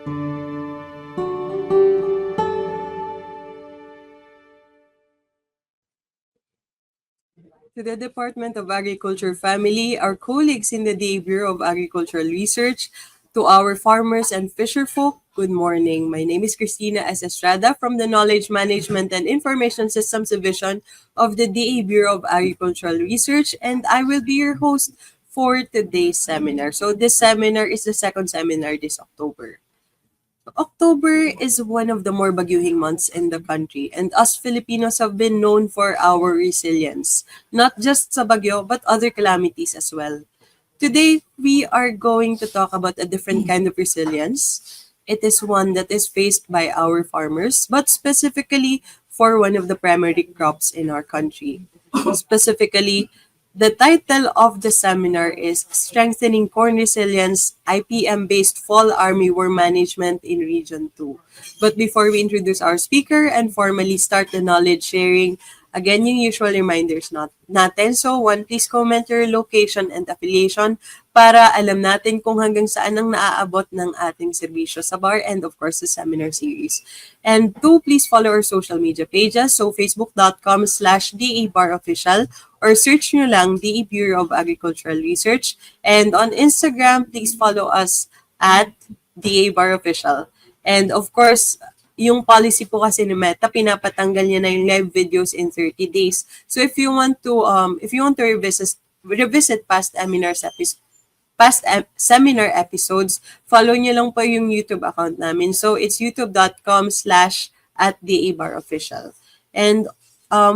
To the Department of Agriculture family, our colleagues in the DA Bureau of Agricultural Research, to our farmers and fisher folk, good morning. My name is Christina S. Estrada from the Knowledge Management and Information Systems Division of the DA Bureau of Agricultural Research, and I will be your host for today's seminar. So this seminar is the second seminar this October. October is one of the more bagyuhing months in the country, and us Filipinos have been known for our resilience, not just sa bagyo but other calamities as well. Today, we are going to talk about a different kind of resilience. It is one that is faced by our farmers, but specifically for one of the primary crops in our country. Specifically, the title of the seminar is Strengthening Corn Resilience, IPM-based Fall Armyworm Management in Region 2. But before we introduce our speaker and formally start the knowledge sharing, again, yung usual reminders natin. So, one, please comment your location and affiliation para alam natin kung hanggang saan ang naaabot ng ating serbisyo sa bar and of course the seminar series. And two, please follow our social media pages. So, facebook.com/DABarOfficial or search nyo lang DA Bureau of Agricultural Research. And on Instagram, please follow us at DABarOfficial. And of course, yung policy po kasi ni Meta, pinapatanggal niya na yung live videos in 30 days. So if you want to revisit past seminar episodes, follow niyo lang po yung YouTube account namin. So it's youtube.com/@DABarOfficial. And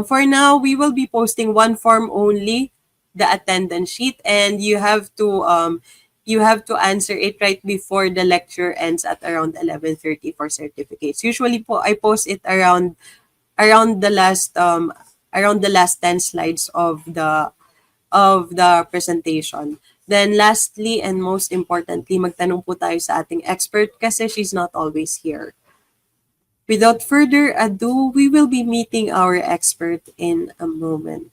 for now, we will be posting one form only, the attendance sheet, and you have to answer it right before the lecture ends at around 11:30 for certificates. Usually po, I post it around the last 10 slides of the presentation. Then lastly and most importantly, magtanong po tayo sa ating expert kasi she's not always here. Without further ado, we will be meeting our expert in a moment.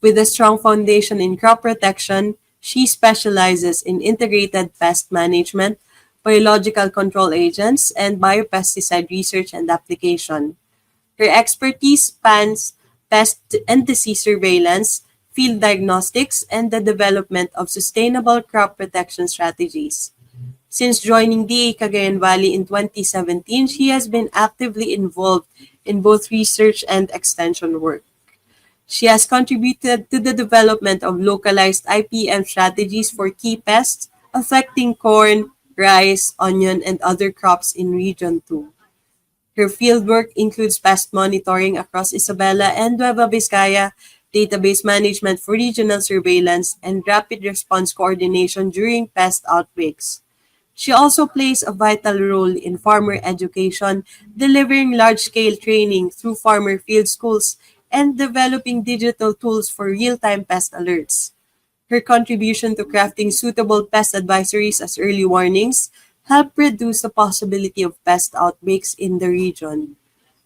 With a strong foundation in crop protection, she specializes in integrated pest management, biological control agents, and biopesticide research and application. Her expertise spans pest and disease surveillance, field diagnostics, and the development of sustainable crop protection strategies. Since joining DA Cagayan Valley in 2017, she has been actively involved in both research and extension work. She has contributed to the development of localized IPM strategies for key pests affecting corn, rice, onion, and other crops in Region 2. Her fieldwork includes pest monitoring across Isabela and Nueva Vizcaya, database management for regional surveillance, and rapid response coordination during pest outbreaks. She also plays a vital role in farmer education, delivering large-scale training through farmer field schools and developing digital tools for real-time pest alerts. Her contribution to crafting suitable pest advisories as early warnings help reduce the possibility of pest outbreaks in the region.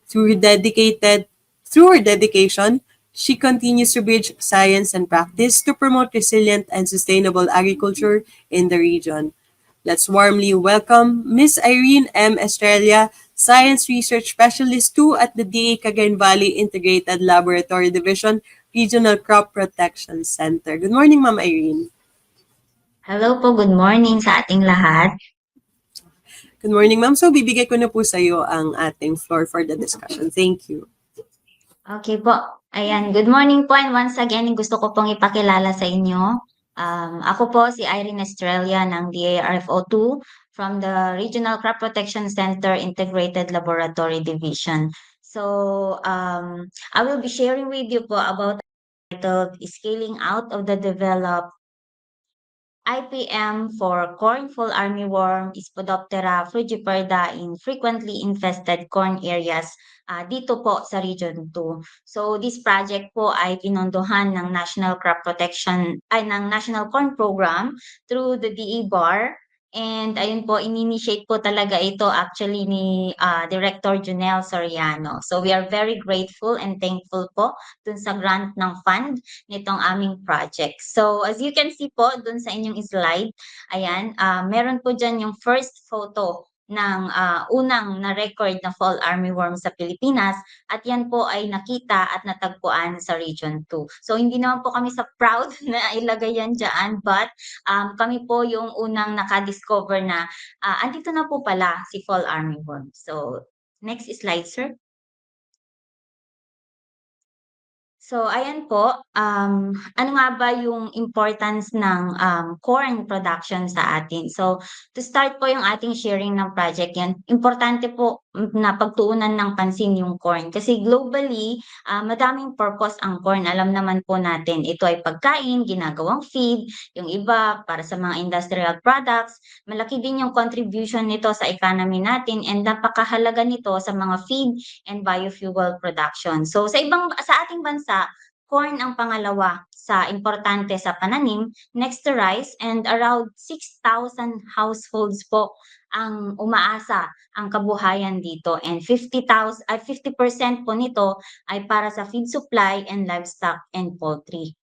Through her dedication, she continues to bridge science and practice to promote resilient and sustainable agriculture in the region. Let's warmly welcome Ms. Irene M. Estrella, Science Research Specialist 2 at the DA Cagayan Valley Integrated Laboratory Division, Regional Crop Protection Center. Good morning, Ma'am Irene. Hello po, good morning sa ating lahat. Good morning, Ma'am. So, bibigay ko na po sa iyo ang ating floor for the discussion. Thank you. Okay po. Ayan, good morning po and once again, gusto ko pong ipakilala sa inyo. Ako po si Irene Estrella ng DARFO2 from the Regional Crop Protection Center Integrated Laboratory Division. So, I will be sharing with you po about the scaling out of the developed IPM for corn fall armyworm Spodoptera frugiperda in frequently infested corn areas dito po sa Region 2. So this project po ay pinondohan ng National Crop Protection ng National Corn Program through the DE BAR And ayun po, in-initiate po talaga ito actually ni Director Junel Soriano. So we are very grateful and thankful po dun sa grant ng fund nitong aming project. So as you can see po dun sa inyong slide, ayan, meron po dyan yung first photo ng unang na-record na fall armyworm sa Pilipinas at yan po ay nakita at natagpuan sa Region 2. So hindi naman po kami sa proud na ilagay yan dyan, but kami po yung unang nakadiscover na andito na po pala si fall armyworm. So next slide, sir. So ayan po, ano nga ba yung importance ng corn production sa atin? So to start po yung ating sharing ng project yan, importante po na pagtuunan ng pansin yung corn. Kasi globally, madaming purpose ang corn. Alam naman po natin, ito ay pagkain, ginagawang feed, yung iba para sa mga industrial products. Malaki din yung contribution nito sa economy natin and napakahalaga nito sa mga feed and biofuel production. So sa ating bansa, corn ang pangalawa sa importante sa pananim, next to rice, and around 6,000 households po ang umaasa ang kabuhayan dito, and 50% po nito ay para sa feed supply and livestock and poultry.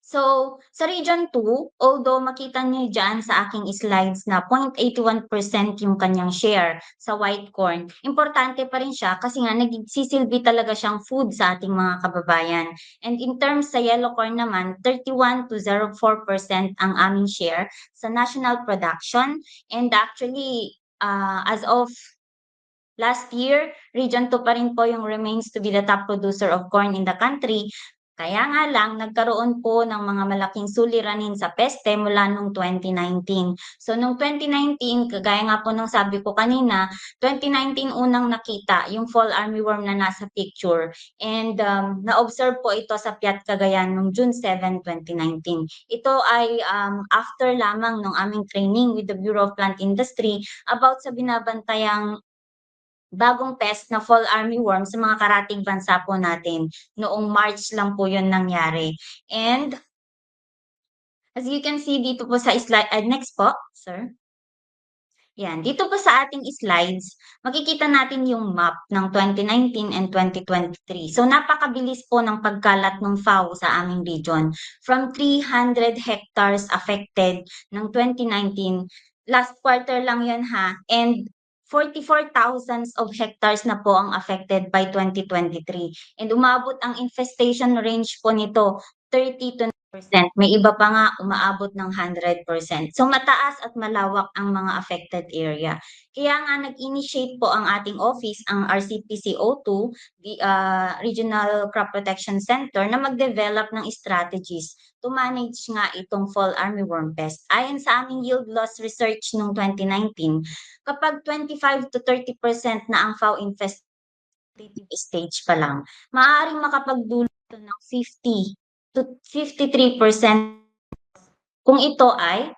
So, sa Region 2, although makita niyo diyan sa aking slides na 0.81% yung kanyang share sa white corn, importante pa rin siya kasi nga nagsisilbi talaga siyang food sa ating mga kababayan. And in terms sa yellow corn naman, 31 to 04% ang aming share sa national production. And actually, as of last year, Region 2 pa rin po yung remains to be the top producer of corn in the country. Kaya nga lang, nagkaroon po ng mga malaking suliranin sa peste mula noong 2019. So, noong 2019, kagaya nga po nung sabi ko kanina, 2019 unang nakita yung fall armyworm na nasa picture. And na-observe po ito sa Piat Cagayan noong June 7, 2019. Ito ay after lamang ng aming training with the Bureau of Plant Industry about sa binabantayang bagong pest na fall armyworm sa mga karatig bansa po natin. Noong March lang po yun nangyari. And as you can see dito po sa slide, next po, sir. Yan, dito po sa ating slides, makikita natin yung map ng 2019 and 2023. So napakabilis po ng pagkalat ng FAO sa aming region. From 300 hectares affected ng 2019, last quarter lang yan ha, and 44,000 of hectares na po ang affected by 2023. And umabot ang infestation range po nito 30 to 90%. May iba pa nga umaabot ng 100%. So mataas at malawak ang mga affected area. Kaya nga nag-initiate po ang ating office, ang RCPCO2, the Regional Crop Protection Center, na mag-develop ng strategies to manage nga itong fall armyworm pest. Ayon sa aming yield loss research noong 2019, kapag 25 to 30% na ang FAO infested stage pa lang, maaaring makapagdulot ng 50 to 53% kung ito ay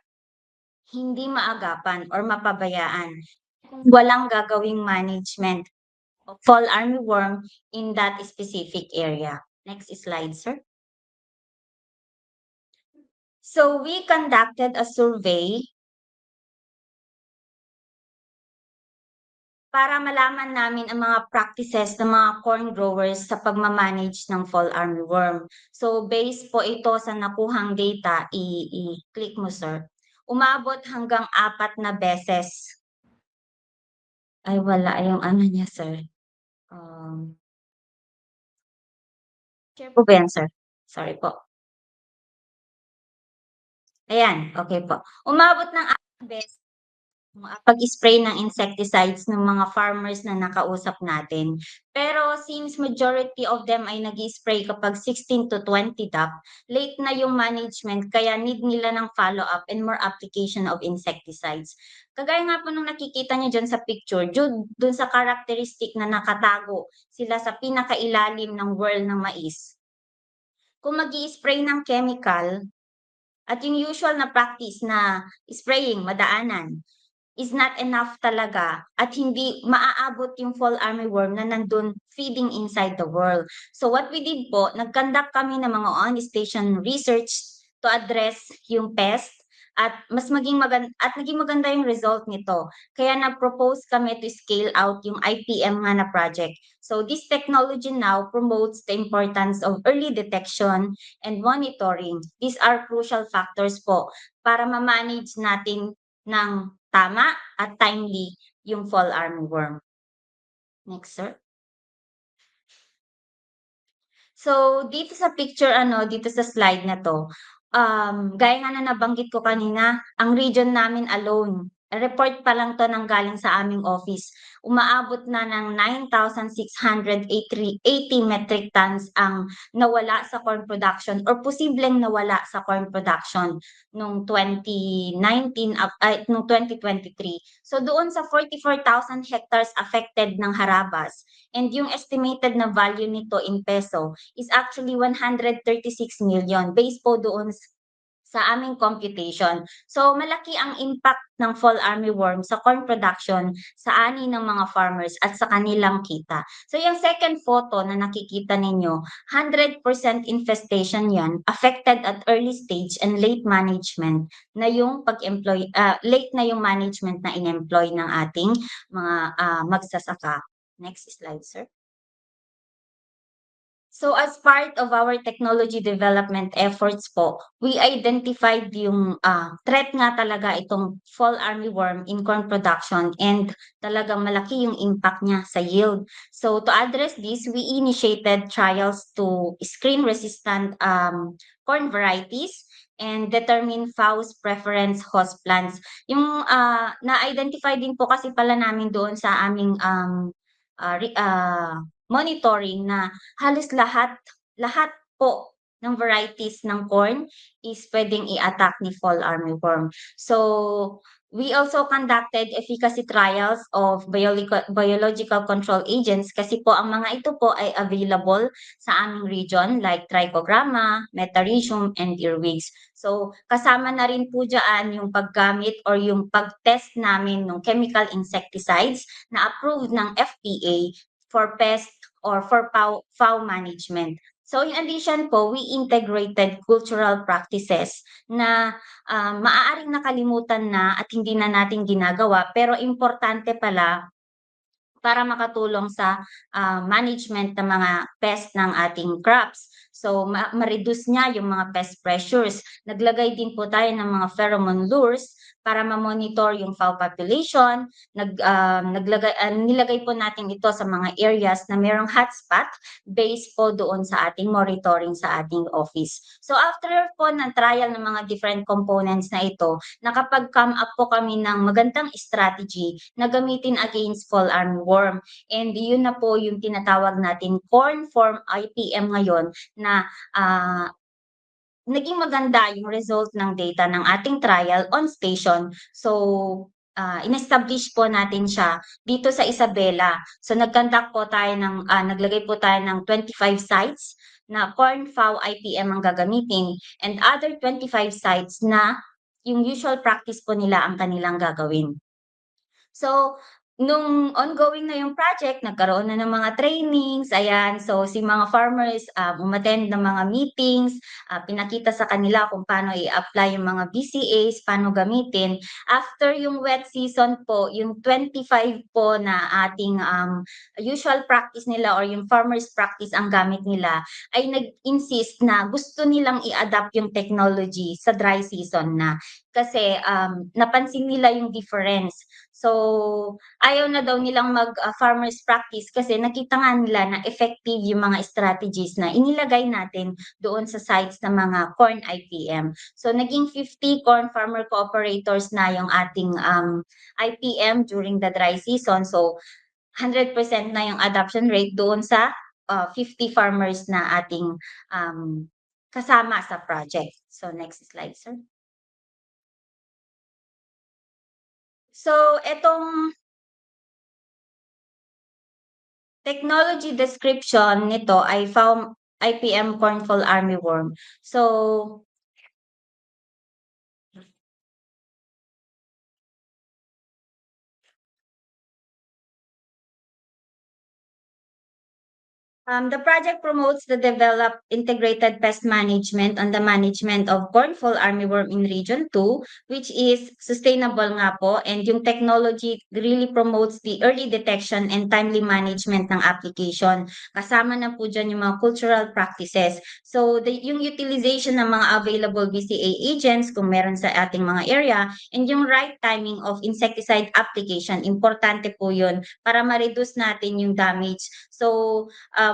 hindi maagapan or mapabayaan. Kung walang gagawing management of fall armyworm in that specific area. Next slide, sir. So we conducted a survey para malaman namin ang mga practices ng mga corn growers sa pagmamanage ng fall armyworm. So based po ito sa nakuhang data, i-click mo sir. Umabot hanggang 4 na beses. Ay wala yung ano niya sir. Share po ba yan sir? Sorry po. Ayan, okay po. Umabot ng 4 beses pag-spray ng insecticides ng mga farmers na nakausap natin. Pero since majority of them ay nag-spray kapag 16 to 20 DAP, late na yung management kaya need nila ng follow-up and more application of insecticides. Kagaya nga po nung nakikita niyo dyan sa picture, dun sa characteristic na nakatago sila sa pinakailalim ng whirl ng mais. Kung mag-i-spray ng chemical, at yung usual na practice na spraying, madaanan, is not enough talaga at hindi maaabot yung fall armyworm na nandun feeding inside the world. So what we did po, nag-conduct kami ng mga on-station research to address yung pest at naging maganda yung result nito. Kaya nag-propose kami to scale out yung IPM nga na project. So this technology now promotes the importance of early detection and monitoring. These are crucial factors po para ma-manage natin ng tama at timely yung fall armyworm. Next, sir. So, dito sa picture dito sa slide na 'to, gaya nga na nabanggit ko kanina, ang region namin alone, report pa lang 'to galing sa aming office, umaabot na ng 9,680 metric tons ang nawala sa corn production or posibleng nawala sa corn production nung 2023. So, doon sa 44,000 hectares affected ng Harabas and yung estimated na value nito in peso is actually 136 million based po doon sa aming computation. So malaki ang impact ng fall armyworm sa corn production sa ani ng mga farmers at sa kanilang kita. So yung second photo na nakikita ninyo, 100% infestation yan, affected at early stage and late management na yung late na yung management na in-employ ng ating mga magsasaka. Next slide, sir. So as part of our technology development efforts po, we identified yung threat nga talaga itong fall armyworm in corn production and talagang malaki yung impact niya sa yield. So to address this, we initiated trials to screen resistant corn varieties and determine FAO's preference host plants. Yung na-identify din po kasi pala namin doon sa aming monitoring na halos lahat po ng varieties ng corn is puwedeng i-attack ni fall armyworm. So, we also conducted efficacy trials of biological control agents kasi po ang mga ito po ay available sa aming region like Trichogramma, Metarhizium, and earwigs. So, kasama na rin po diyaan yung paggamit or yung pag-test namin ng chemical insecticides na approved ng FPA for pest or for FAO management. So in addition po, we integrated cultural practices na maaaring nakalimutan na at hindi na natin ginagawa pero importante pala para makatulong sa management ng mga pest ng ating crops. So ma-reduce niya yung mga pest pressures. Naglagay din po tayo ng mga pheromone lures para ma-monitor yung fowl population. Nilagay po natin ito sa mga areas na mayroong hotspot based po doon sa ating monitoring sa ating office. So after po ng trial ng mga different components na ito, nakapag-come up po kami ng magandang strategy na gamitin against fall armyworm. And yun na po yung tinatawag natin corn form IPM ngayon na naging maganda yung result ng data ng ating trial on station. So, in-establish po natin siya dito sa Isabela. So, naglagay po tayo ng 25 sites na corn FAO IPM ang gagamitin and other 25 sites na yung usual practice po nila ang kanilang gagawin. So, nung ongoing na yung project, nagkaroon na ng mga trainings, ayan. So, si mga farmers, umattend ng mga meetings, pinakita sa kanila kung paano i-apply yung mga BCAs, paano gamitin. After yung wet season po, yung 25 po na ating usual practice nila or yung farmers practice ang gamit nila, ay nag-insist na gusto nilang i-adapt yung technology sa dry season na. Kasi napansin nila yung difference. So, ayaw na daw nilang farmers practice kasi nakita nga nila na effective yung mga strategies na inilagay natin doon sa sites ng mga corn IPM. So, naging 50 corn farmer cooperators na yung ating IPM during the dry season. So, 100% na yung adoption rate doon sa 50 farmers na ating kasama sa project. So, next slide, sir. So, etong technology description nito ay FAO IPM corn fall armyworm. So, The project promotes the developed integrated pest management on the management of corn fall armyworm in Region 2, which is sustainable nga po, and yung technology really promotes the early detection and timely management ng application. Kasama na po dyan yung mga cultural practices. So yung utilization ng mga available BCA agents kung meron sa ating mga area, and yung right timing of insecticide application, importante po yun para ma-reduce natin yung damage. So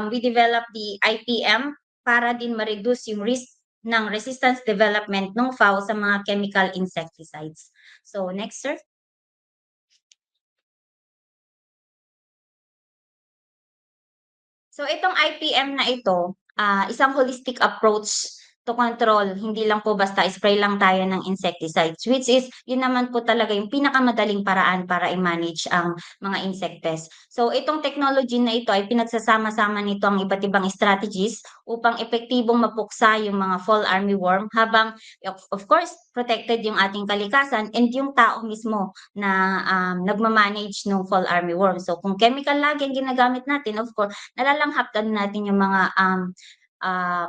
we developed the IPM para din ma-reduce yung risk ng resistance development ng FAO sa mga chemical insecticides. So next, sir. So itong IPM na ito, isang holistic approach to control. Hindi lang po basta spray lang tayo ng insecticides, which is yun naman po talaga yung pinakamadaling paraan para i-manage ang mga insect pests. So itong technology na ito ay pinagsasama-sama nito ang iba't ibang strategies upang epektibong mapuksa yung mga fall armyworm habang of course protected yung ating kalikasan and yung tao mismo na nagmamanage ng fall armyworm. So kung chemical lagi ang ginagamit natin, of course nalalanghaptan natin yung mga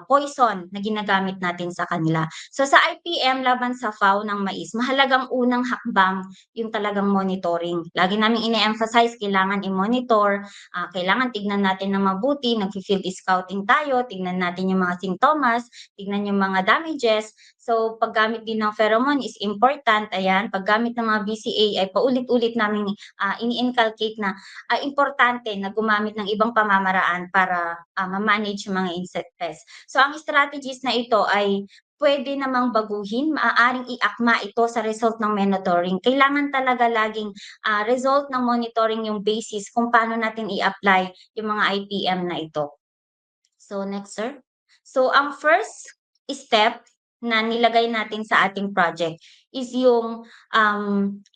poison na ginagamit natin sa kanila. So sa IPM laban sa FAO ng mais, mahalagang unang hakbang yung talagang monitoring. Lagi naming ine-emphasize, kailangan i-monitor, kailangan tignan natin ng mabuti, nag-field scouting tayo, tignan natin yung mga sintomas, tignan yung mga damages. So paggamit din ng pheromone is important. Ayan, paggamit ng mga BCA ay paulit-ulit namin ini-inculcate na importante na gumamit ng ibang pamamaraan para ma-manage yung mga insect pests. So ang strategies na ito ay pwede namang baguhin, maaaring iakma ito sa result ng monitoring. Kailangan talaga laging result ng monitoring yung basis kung paano natin i-apply yung mga IPM na ito. So next, sir. So ang first step na nilagay natin sa ating project is yung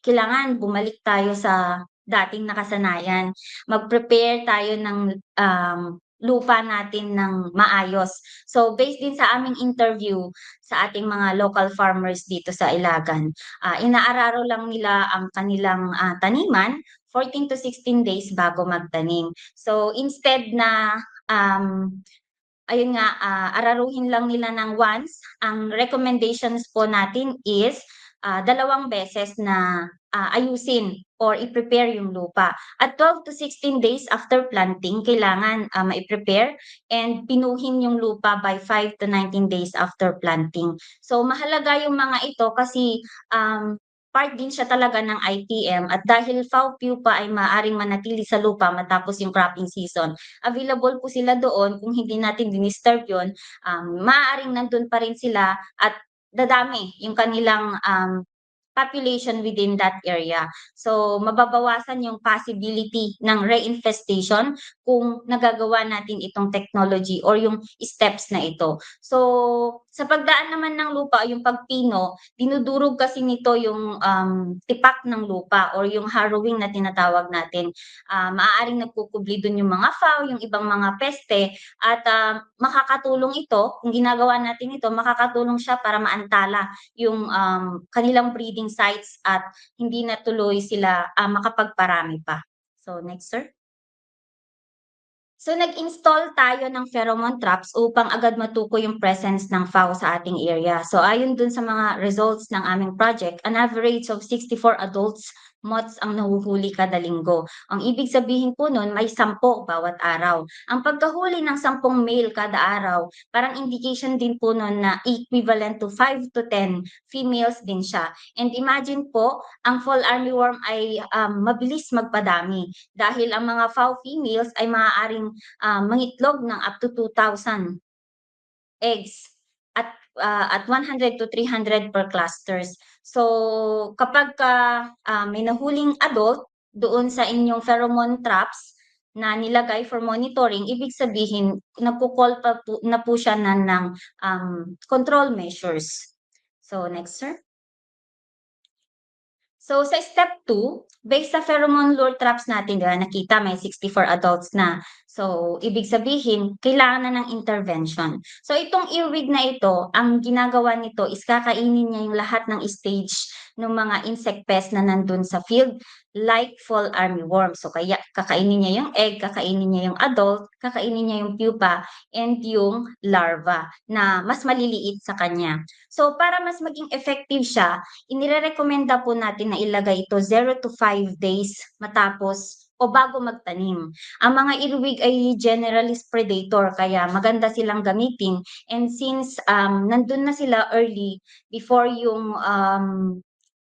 kailangan bumalik tayo sa dating nakasanayan. Mag-prepare tayo ng lupa natin ng maayos. So based din sa aming interview sa ating mga local farmers dito sa Ilagan, inaararo lang nila ang kanilang taniman 14 to 16 days bago magtanim. So instead na ayun nga, araruhin lang nila ng once. Ang recommendations po natin is 2 beses na ayusin or i-prepare yung lupa. At 12 to 16 days after planting, kailangan ma-prepare and pinuhin yung lupa by 5 to 19 days after planting. So mahalaga yung mga ito kasi part din siya talaga ng ITM at dahil FAO pupa ay maaaring manatili sa lupa matapos yung cropping season, available po sila doon. Kung hindi natin dinisturb yun, maaaring nandun pa rin sila at dadami yung kanilang population within that area. So mababawasan yung possibility ng reinfestation kung nagagawa natin itong technology or yung steps na ito. So sa pagdaan naman ng lupa o yung pagpino, dinudurog kasi nito yung tipak ng lupa or yung harrowing na tinatawag natin. Maaaring nagkukubli dun yung mga FAO, yung ibang mga peste at makakatulong ito, kung ginagawa natin ito, makakatulong siya para maantala yung kanilang breeding sites at hindi na tuloy sila makapagparami pa. So next, sir. So nag-install tayo ng pheromone traps upang agad matukoy yung presence ng FAO sa ating area. So ayon dun sa mga results ng aming project, an average of 64 adults moths ang nahuhuli kada linggo. Ang ibig sabihin po nun, may 10 bawat araw. Ang pagkahuli ng 10 male kada araw, parang indication din po nun na equivalent to 5 to 10 females din siya. And imagine po, ang fall armyworm ay mabilis magpadami dahil ang mga FAO females ay maaaring mangitlog ng up to 2,000 eggs at 100 to 300 per clusters. So kapag may nahuling adult doon sa inyong pheromone traps na nilagay for monitoring, ibig sabihin nagko-call pa po, na po siya ng control measures. So next, sir. So sa step 2, based sa pheromone lure traps natin, di ba, nakita may 64 adults na. So ibig sabihin, kailangan na ng intervention. So itong earwig na ito, ang ginagawa nito is kakainin niya yung lahat ng stage ng mga insect pest na nandun sa field. like fall armyworm. So kaya kakainin niya yung egg, kakainin niya yung adult, kakainin niya yung pupa, and yung larva na mas maliliit sa kanya. So para mas maging effective siya, inirerekomenda po natin na ilagay ito 0 to 5 days matapos o bago magtanim. Ang mga irwig ay generalist predator kaya maganda silang gamitin, and since nandun na sila early before yung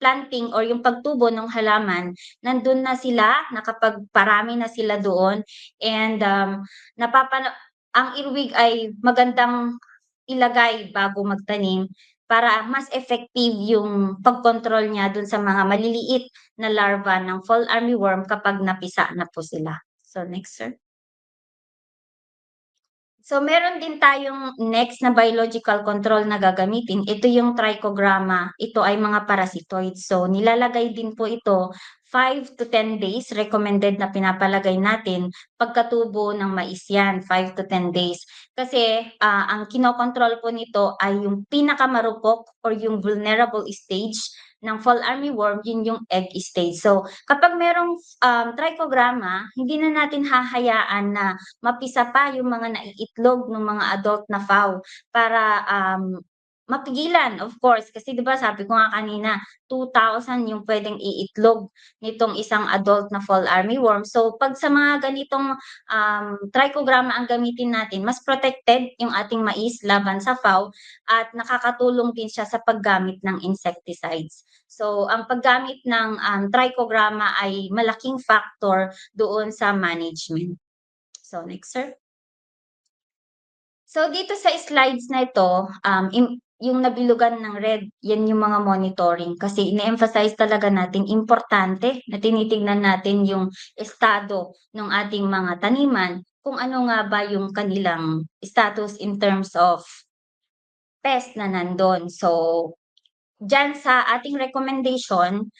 planting or yung pagtubo ng halaman, nandun na sila, nakapagparami na sila doon, and ang irwig ay magandang ilagay bago magtanim para mas effective yung pagkontrol niya dun sa mga maliliit na larva ng fall armyworm kapag napisa na po sila. So next, sir. So meron din tayong next na biological control na gagamitin. Ito yung trichogramma. Ito ay mga parasitoids. So nilalagay din po ito 5 to 10 days recommended na pinapalagay natin pagkatubo ng mais yan, 5 to 10 days. Kasi ang kinokontrol po nito ay yung pinakamarupok or yung vulnerable stage ng fall armyworm, yun yung egg stage. So kapag merong trichogramma, hindi na natin hahayaan na mapisa pa yung mga naiitlog ng mga adult na fowl para mapigilan, of course, kasi 'di ba sabi ko nga kanina 2,000 yung pwedeng iitlog nitong isang adult na fall armyworm. So 'pag sa mga ganitong trichogramma ang gamitin natin, mas protected yung ating mais laban sa fowl at nakakatulong din siya sa paggamit ng insecticides. So ang paggamit ng trichogramma ay malaking factor doon sa management. So next, sir. So dito sa slides na ito, yung nabilugan ng red, yan yung mga monitoring kasi ine-emphasize talaga natin importante na tinitingnan natin yung estado ng ating mga taniman, kung ano nga ba yung kanilang status in terms of pest na nandun. So diyan sa ating recommendation,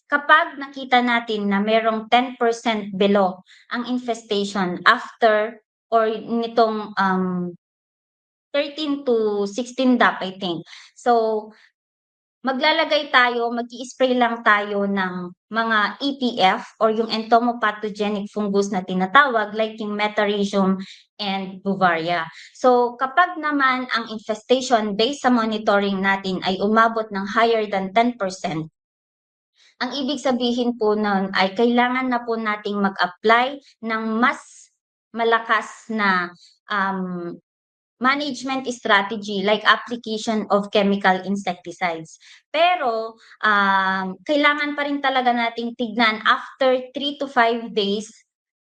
kapag nakita natin na merong 10% below ang infestation after or nitong 13 to 16 DAP, I think. So maglalagay tayo, mag-i-spray lang tayo ng mga EPF or yung entomopathogenic fungus na tinatawag like yung Metarhizium and Beauveria. So kapag naman ang infestation based sa monitoring natin ay umabot ng higher than 10%, ang ibig sabihin po nun ay kailangan na po nating mag-apply ng mas malakas na management strategy like application of chemical insecticides. Pero kailangan pa rin talaga nating tignan after 3 to 5 days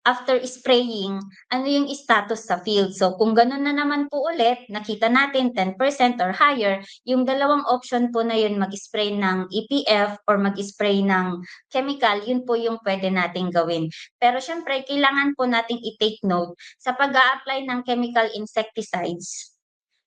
after spraying, ano yung status sa field. So kung ganun na naman po ulit, nakita natin 10% or higher, yung dalawang option po na yun, mag-spray ng EPF or mag-spray ng chemical, yun po yung pwede nating gawin. Pero syempre, kailangan po nating i-take note sa pag-a-apply ng chemical insecticides,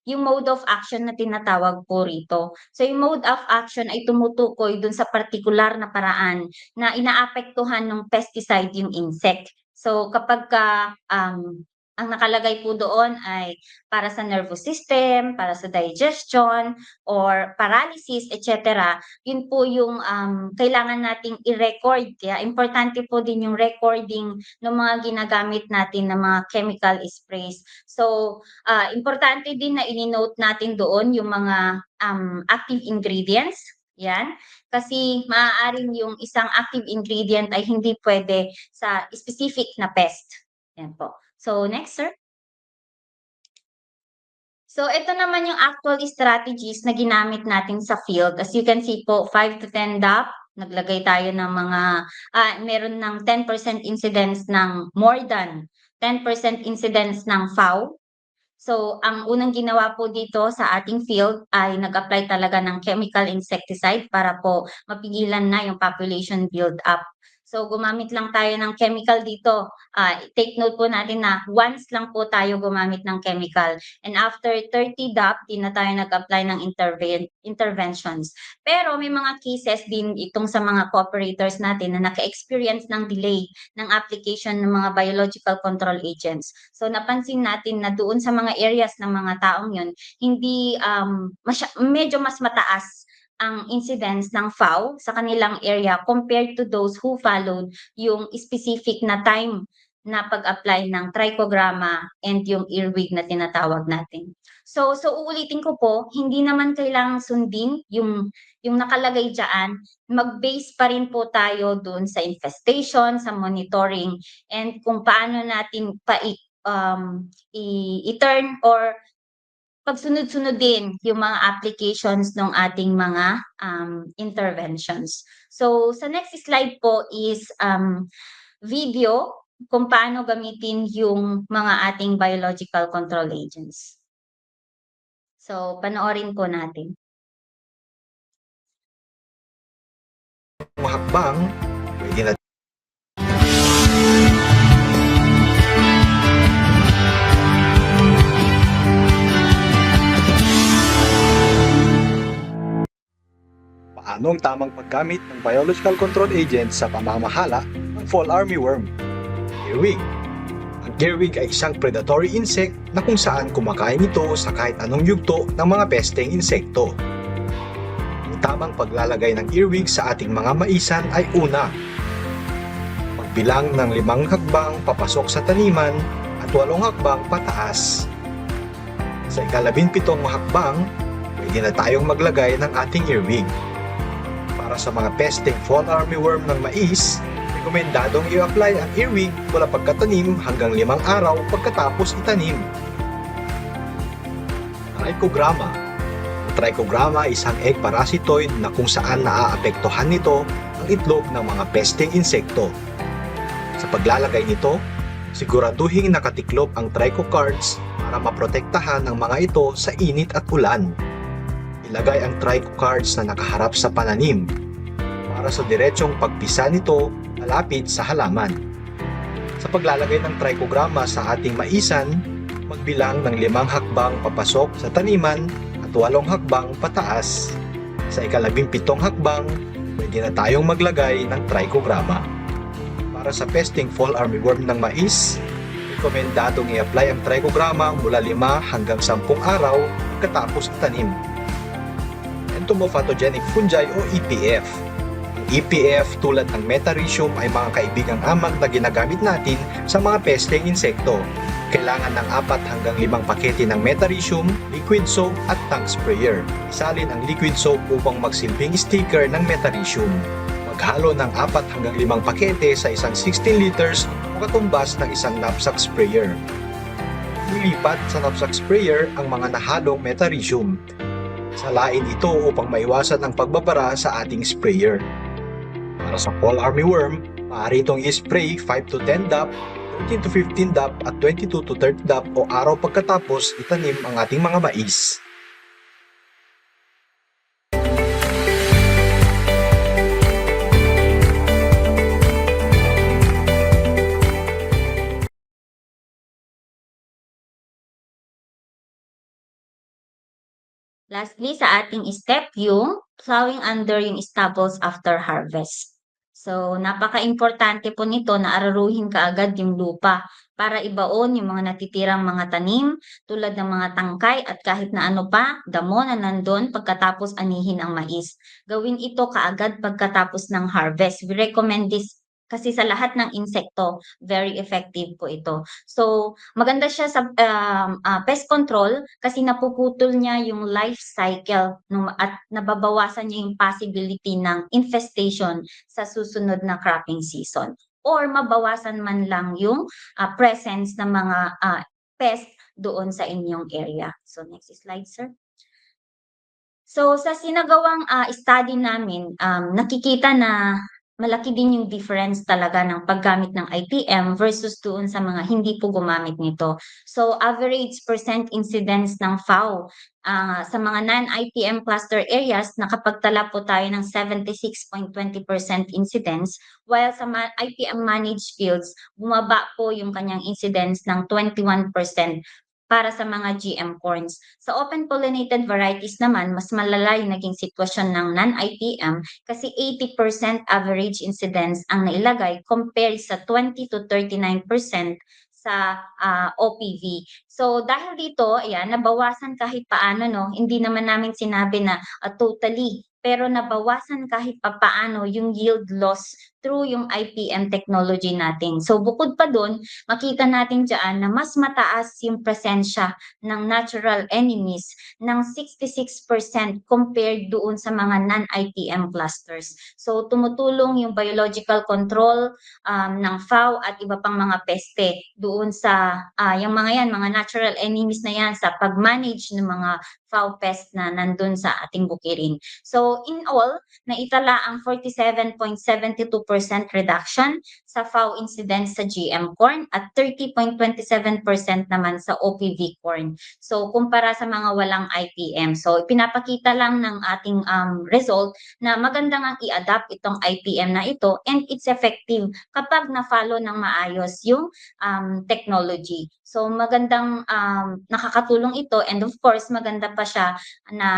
yung mode of action na tinatawag po rito. So yung mode of action ay tumutukoy dun sa partikular na paraan na inaapektuhan ng pesticide yung insect. So kapagka ang nakalagay po doon ay para sa nervous system, para sa digestion, or paralysis, etc. Yun po yung kailangan nating i-record. Kaya importante po din yung recording ng mga ginagamit natin na mga chemical sprays. So importante din na ini-note natin doon yung mga active ingredients. Yan. Kasi maaaring yung isang active ingredient ay hindi pwede sa specific na pest. Yan po. So next, sir. So ito naman yung actual strategies na ginamit natin sa field. As you can see po, 5 to 10 DAP, naglagay tayo ng mga, meron ng 10% incidence ng more than 10% incidence ng FAO. So ang unang ginawa po dito sa ating field ay nag-apply talaga ng chemical insecticide para po mapigilan na yung population build up. So gumamit lang tayo ng chemical dito. Take note po natin na once lang po tayo gumamit ng chemical. And after 30 DAP, di na tayo nag-apply ng interventions. Pero may mga cases din itong sa mga cooperators natin na naka-experience ng delay ng application ng mga biological control agents. So napansin natin na doon sa mga areas ng mga taong yun, hindi medyo mas mataas ang incidence ng FAO sa kanilang area compared to those who followed yung specific na time na pag-apply ng trichogramma and yung earwig na tinatawag natin. So uulitin ko po, hindi naman kailangang sundin yung nakalagay diyan, mag-base pa rin po tayo dun sa infestation, sa monitoring, and kung paano natin i-turn or pagsunod-sunodin yung mga applications ng ating mga interventions. So sa next slide po is video kung paano gamitin yung mga ating biological control agents. So panoorin po natin. Mga hakbang, pwede na paano ang tamang paggamit ng biological control agent sa pamamahala ng fall armyworm. Earwig. Ang earwig ay isang predatory insect na kung saan kumakain ito sa kahit anong yugto ng mga pesteng insekto. Ang tamang paglalagay ng earwig sa ating mga maisan ay una, magbilang ng 5 hakbang papasok sa taniman at 8 hakbang pataas. Sa ika-17 hakbang, pwede na tayong maglagay ng ating earwig. Para sa mga pesteng fall armyworm ng mais, rekomendadong i-apply ang earwig mula pagkatanim hanggang 5 araw pagkatapos itanim. Trichogramma. Ang trichogramma ay isang egg parasitoid na kung saan naaapektuhan nito ang itlog ng mga pesteng insekto. Sa paglalagay nito, siguraduhing nakatiklop ang trichocards para maprotektahan ng mga ito sa init at ulan. Ilagay ang trichocards na nakaharap sa pananim para sa diretsong pagpisa nito malapit sa halaman. Sa paglalagay ng trichogramma sa ating maisan, magbilang ng 5 hakbang papasok sa taniman at 8 hakbang pataas. Sa ika-17 hakbang, pwede na tayong maglagay ng trichogramma. Para sa pesting fall armyworm ng mais, rekomendadong i-apply ang trichogramma mula 5 hanggang 10 araw pagkatapos itanim. Entomopathogenic fungi o EPF. Ang EPF tulad ng metarhizium ay mga kaibigang amag na ginagamit natin sa mga pesteng insekto. Kailangan ng 4 hanggang 5 pakete ng metarhizium, liquid soap at tank sprayer. Isalin ang liquid soap upang magsilbing sticker ng metarhizium. Maghalo ng 4 hanggang 5 pakete sa isang 16 liters o katumbas ng isang knapsack sprayer. Ilipat sa knapsack sprayer ang mga nahalong metarhizium. Salain ito upang maiwasan ang pagbabara sa ating sprayer. Para sa fall armyworm, maaari itong i-spray 5 to 10 DAP, 13 to 15 DAP at 22 to 30 DAP o araw pagkatapos itanim ang ating mga mais. Lastly, sa ating step, yung plowing under yung stubbles after harvest. So, napaka-importante po nito na araruhin kaagad yung lupa para ibaon yung mga natitirang mga tanim tulad ng mga tangkay at kahit na ano pa, damo na nandun pagkatapos anihin ang mais. Gawin ito kaagad pagkatapos ng harvest. We recommend this kasi sa lahat ng insekto, very effective po ito. So, maganda siya sa pest control kasi napuputol niya yung life cycle at nababawasan niya yung possibility ng infestation sa susunod na cropping season. Or mabawasan man lang yung presence ng mga pest doon sa inyong area. So, next slide, sir. So, sa sinagawang study namin, nakikita na malaki din yung difference talaga ng paggamit ng IPM versus doon sa mga hindi po gumamit nito. So, average percent incidence ng FAO sa mga non-IPM cluster areas, nakapagtala po tayo ng 76.20% incidence, while sa IPM managed fields, bumaba po yung kanyang incidence ng 21% para sa mga GM corns. Sa open pollinated varieties naman, mas malala yung naging sitwasyon ng non-IPM kasi 80% average incidence ang nailagay compared sa 20 to 39% sa OPV. So dahil dito, ayan, nabawasan kahit paano, no? Hindi naman namin sinabi na totally pero nabawasan kahit papaano yung yield loss through yung IPM technology natin. So bukod pa dun, makita natin dyan na mas mataas yung presensya ng natural enemies ng 66% compared doon sa mga non-IPM clusters. So tumutulong yung biological control ng FAO at iba pang mga peste doon sa yung mga natural enemies na yan sa pag-manage ng mga FAO pest na nandun sa ating bukirin. So in all, naitala ang 47.72% reduction sa FAO incidence sa GM corn at 30.27% naman sa OPV corn. So kumpara sa mga walang IPM. So pinapakita lang ng ating result na magandang ang i-adapt itong IPM na ito and it's effective kapag na-follow ng maayos yung technology. So magandang nakakatulong ito and of course maganda pa siya na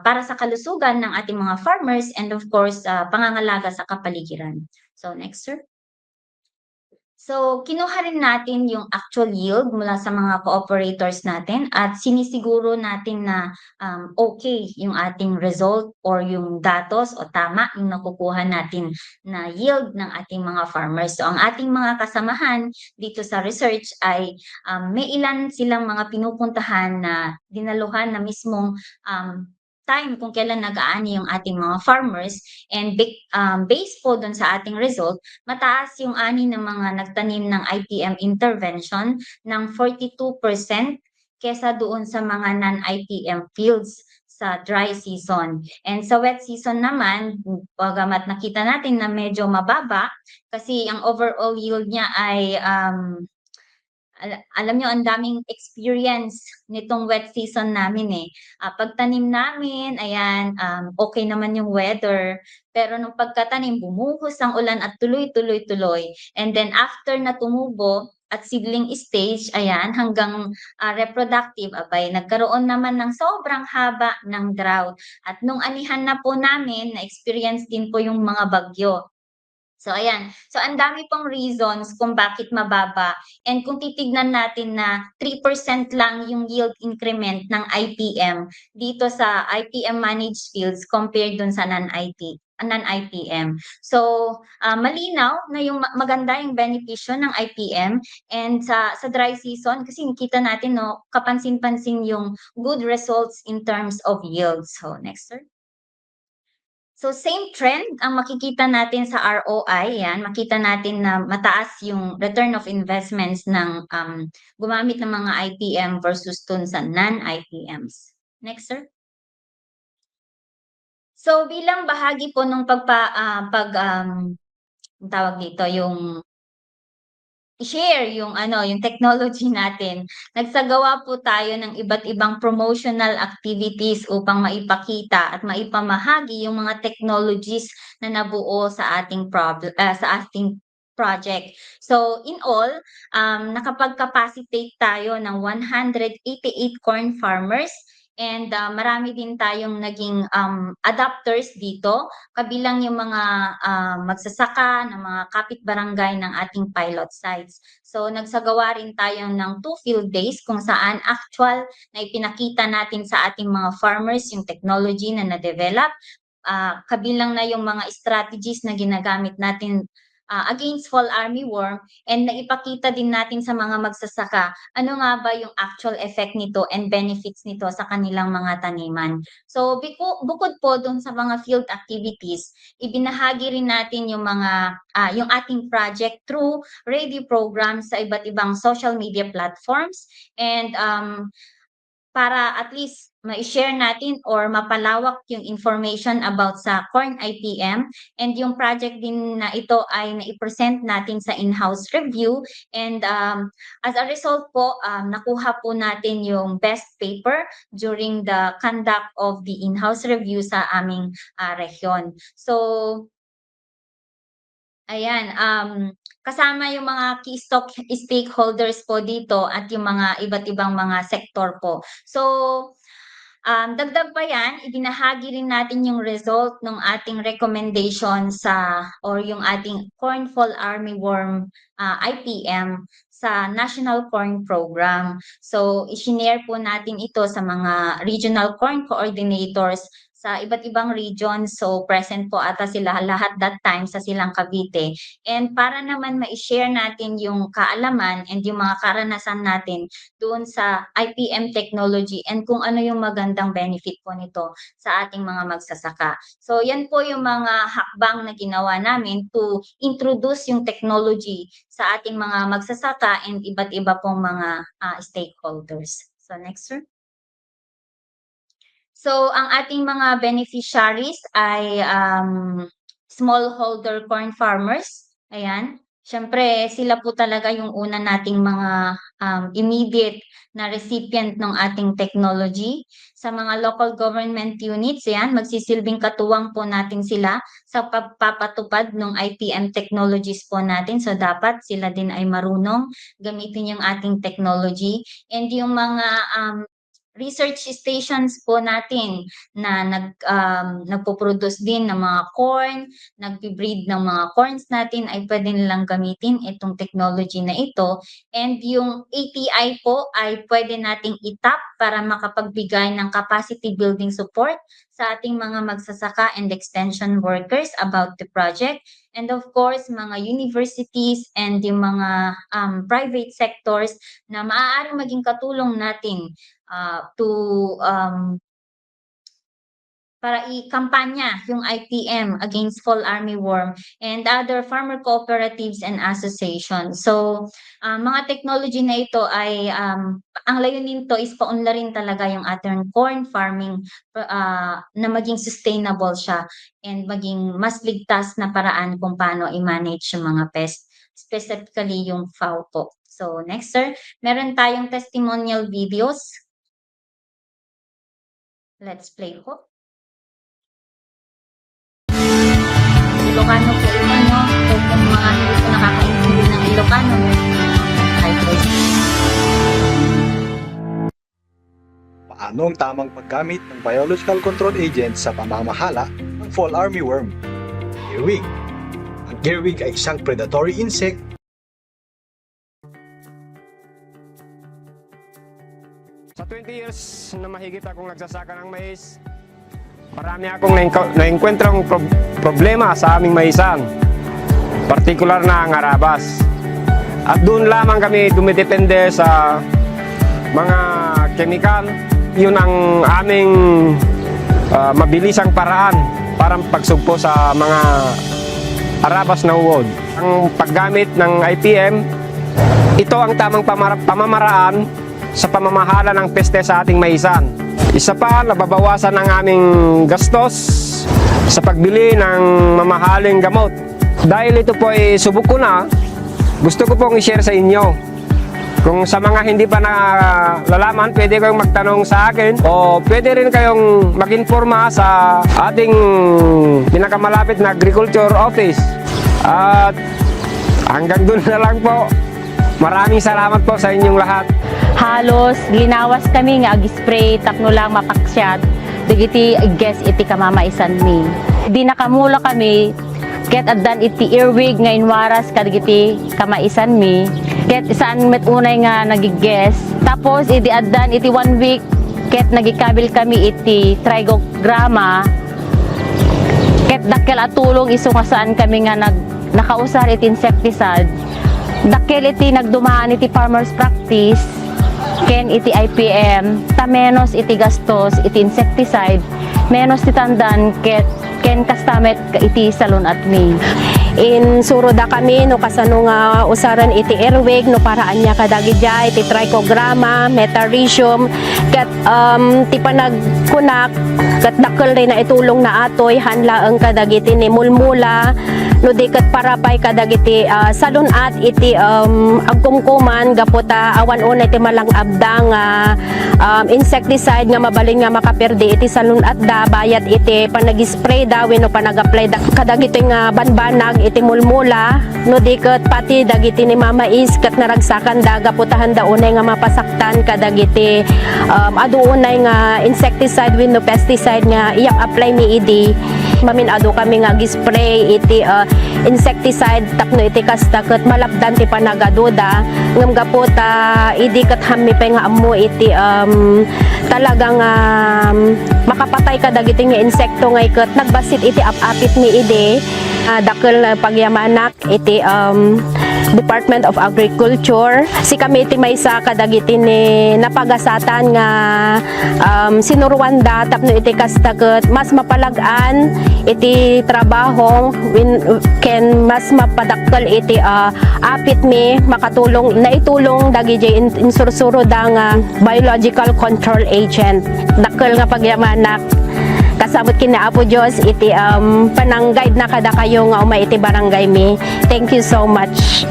para sa kalusugan ng ating mga farmers and of course pangangalaga sa kapaligiran. So next, sir. So, kinuha rin natin yung actual yield mula sa mga cooperators natin at sinisiguro natin na okay yung ating result or yung datos o tama yung nakukuha natin na yield ng ating mga farmers. So, ang ating mga kasamahan dito sa research ay may ilan silang mga pinupuntahan na dinaluhan na mismong time kung kailan nag-aani yung ating mga farmers and based po dun sa ating result, mataas yung ani ng mga nagtanim ng IPM intervention ng 42% kesa doon sa mga non-IPM fields sa dry season. And sa wet season naman, bagamat nakita natin na medyo mababa kasi ang overall yield niya ay alam nyo, ang daming experience nitong wet season namin eh. Pagtanim namin, ayan, okay naman yung weather. Pero nung pagkatanim, bumuhos ang ulan at tuloy-tuloy-tuloy. And then after na tumubo at seedling stage, ayan, hanggang reproductive, abay, nagkaroon naman ng sobrang haba ng drought. At nung anihan na po namin, na-experience din po yung mga bagyo. So ayan, so ang dami pong reasons kung bakit mababa and kung titignan natin na 3% lang yung yield increment ng IPM dito sa IPM managed fields compared dun sa non-IPM. So malinaw na yung maganda yung benepisyo ng IPM and sa dry season kasi nakita natin no kapansin-pansin yung good results in terms of yield. So next, sir. So same trend ang makikita natin sa ROI, yan. Makita natin na mataas yung return of investments ng gumamit ng mga IPM versus dun sa non-IPMs. Next, sir. So bilang bahagi po nung tawag dito, yung i-share yung technology natin. Nagsagawa po tayo ng iba't ibang promotional activities upang maipakita at maipamahagi yung mga technologies na nabuo sa ating project. So in all, nakapag-capacitate tayo ng 188 corn farmers and marami din tayong naging adapters dito, kabilang yung mga magsasaka ng mga kapitbarangay ng ating pilot sites. So nagsagawa rin tayo ng 2 field days kung saan actual na ipinakita natin sa ating mga farmers yung technology na na-develop, kabilang na yung mga strategies na ginagamit natin against fall armyworm and naipakita din natin sa mga magsasaka ano nga ba yung actual effect nito and benefits nito sa kanilang mga taniman. So bukod po dun sa mga field activities, ibinahagi rin natin yung mga yung ating project through radio programs sa iba't ibang social media platforms and para at least ma-share natin or mapalawak yung information about sa corn IPM and yung project din na ito ay na-present natin sa in-house review and as a result po nakuha po natin yung best paper during the conduct of the in-house review sa aming region. So ayan, kasama yung mga key stakeholders po dito at yung mga iba't ibang mga sektor po. So, dagdag pa yan, ibinahagi rin natin yung result ng ating recommendation or yung ating corn fall armyworm IPM sa National Corn Program. So, i-share po natin ito sa mga regional corn coordinators sa iba't ibang region. So present po ata sila lahat that time sa Silang Cavite. And para naman ma-share natin yung kaalaman and yung mga karanasan natin doon sa IPM technology and kung ano yung magandang benefit po nito sa ating mga magsasaka. So yan po yung mga hakbang na ginawa namin to introduce yung technology sa ating mga magsasaka and iba't iba pong mga stakeholders. So next, sir. So, ang ating mga beneficiaries ay smallholder corn farmers. Ayan. Siyempre, sila po talaga yung una nating mga immediate na recipient ng ating technology. Sa mga local government units, ayan, magsisilbing katuwang po natin sila sa pagpapatupad ng IPM technologies po natin. So, dapat sila din ay marunong gamitin yung ating technology. And yung mga research stations po natin na nagpo-produce din ng mga corn, nagpi-breed ng mga corns natin ay pwede nilang gamitin itong technology na ito. And yung API po ay pwede nating itap para makapagbigay ng capacity building support sa ating mga magsasaka and extension workers about the project. And of course, mga universities and yung mga private sectors na maaaring maging katulong natin para i-kampanya yung IPM against fall armyworm and other farmer cooperatives and associations. So, mga technology na ito ay, ang layunin nito is paunlarin talaga yung ating corn farming na maging sustainable siya and maging mas ligtas na paraan kung paano i-manage yung mga pest, specifically yung fowl po. So, next, sir. Meron tayong testimonial videos. Let's play po. Ilocano po ito, no? So, kung mga hindi po nakakaintindi ng Ilocano, ay please. Paano ang tamang paggamit ng biological control agent sa pamamahala ng fall armyworm? Earwig. Ang earwig ay isang predatory insect Sa 20 years na mahigit akong nagsasaka ng mais, marami akong naengkwentrong problema sa aming maisan, partikular na ang arabas. At doon lamang kami dumidepende sa mga kemikal. Yun ang aming mabilisang paraan para pagsugpo sa mga arabas na uwod. Ang paggamit ng IPM, ito ang tamang pamamaraan sa pamamahala ng peste sa ating maisan. Isa pa, nababawasan ang aming gastos sa pagbili ng mamahaling gamot. Dahil ito po ay subok ko na, gusto ko pong i-share sa inyo. Kung sa mga hindi pa nalalaman, pwede kayong magtanong sa akin o pwede rin kayong mag-informa sa ating pinakamalapit na agriculture office. At hanggang doon na lang po. Maraming salamat po sa inyong lahat. Halos linawas kami nga ag-spray tapno lang mapaksyat digiti guess iti kamamaisan mi. Di nakamula kami ket addan iti earwig nga inwaras kadigiti kamaisan mi. Ket isaan met unay nga nagigess. Tapos iti addan iti 1 week ket nagikabil kami iti trigograma. Ket dakkel atulong isu nga saan kami nga nakausar iti insecticide. Dakkel iti nagdumaan iti farmers practice ken iti IPM ta menos iti gastos iti insecticide menos ti tandan ken kastamet iti salon at mi. In suroda kami no kasano nga usaran iti earwig no paraan niya kadagidya iti trichogramma, metarhizium ket ti panagkunak ket dakkel rin na itulong na atoy hanlaeng kadagiti ni mulmula no di ket parapay kadagiti salunat iti agkumkuman gaputa awan una iti malang abda nga insecticide nga mabalin nga makaperde iti salunat da bayat iti panag-spray da wenno panag-apply da kadagiti nga banbanag iti mulmula no di ket pati dagiti ni mamais ket naragsakan da gaputahan da unay nga mapasaktan kadagiti adu unay nga insecticide wenno pesticide nga iyak apply mi idi maminado kami nga gispray iti insecticide tapno iti kasta ket malapdan ti panagaduda ngem gapo ta idi ket hammi pa nga ammo iti talagang makapatay ka dagiti nga insekto nga ket nagbasit iti apit mi idi dakkel pagyamanak iti Department of Agriculture. Si kami iti maysa kadagiti ni napagasatan nga sinuruan da tapno iti kasta ket mas mapalagan iti trabaho ken mas mapadakkel iti apit mi makatulong naitulong dagiti insursuro da nga biological control agent. Dakkel nga pagyamanak kasabot kina Apo Diyos iti panang-guide na kada kayo nga umay iti barangay mi. Thank you so much.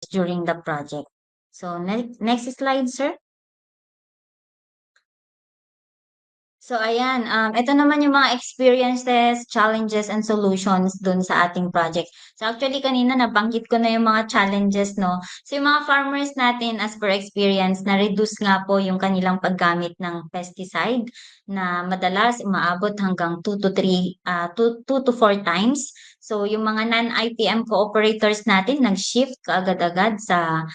During the project. So next slide, sir. So ayan, ito naman yung mga experiences, challenges, and solutions dun sa ating project. So actually kanina nabanggit ko na yung mga challenges, no? So yung mga farmers natin as per experience, na-reduce nga po yung kanilang paggamit ng pesticide na madalas umaabot hanggang 2 to 4 times. So yung mga non-IPM cooperators natin nag-shift kaagad-agad sa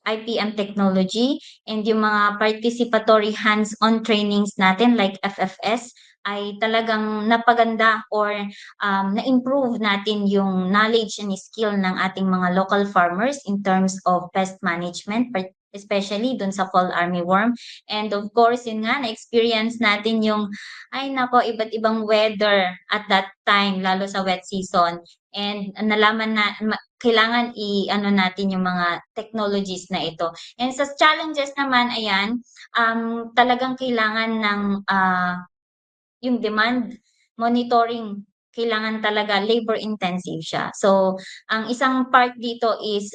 IPM technology, and yung mga participatory hands-on trainings natin like FFS ay talagang napaganda or na-improve natin yung knowledge and skill ng ating mga local farmers in terms of pest management, especially dun sa fall armyworm. And of course, yun nga, na-experience natin yung, iba't ibang weather at that time, lalo sa wet season. And nalaman na, kailangan i-ano natin yung mga technologies na ito. And sa challenges naman, ayan, talagang kailangan ng yung demand monitoring, kailangan talaga labor intensive siya. So, ang isang part dito is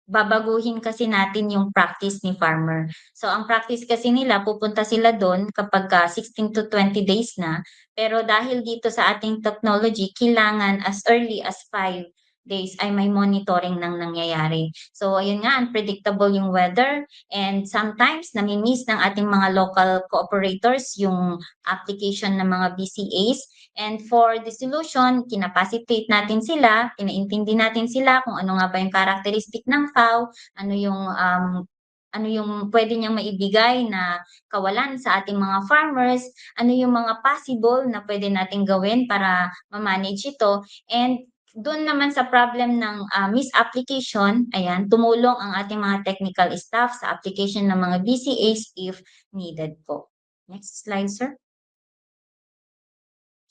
babaguhin kasi natin yung practice ni farmer. So, ang practice kasi nila, pupunta sila doon kapag 16 to 20 days na. Pero dahil dito sa ating technology, kailangan as early as 5 days ay may monitoring nang nangyayari. So, ayun nga, unpredictable yung weather, and sometimes nami-miss ng ating mga local cooperators yung application ng mga BCAs. And for the solution, kinapacitate natin sila, pinaintindi natin sila kung ano nga ba yung characteristic ng FAO, ano yung pwede niyang maibigay na kawalan sa ating mga farmers, ano yung mga possible na pwede nating gawin para ma-manage ito. And doon naman sa problem ng misapplication, ayan, tumulong ang ating mga technical staff sa application ng mga BCAs if needed po. Next slide, sir.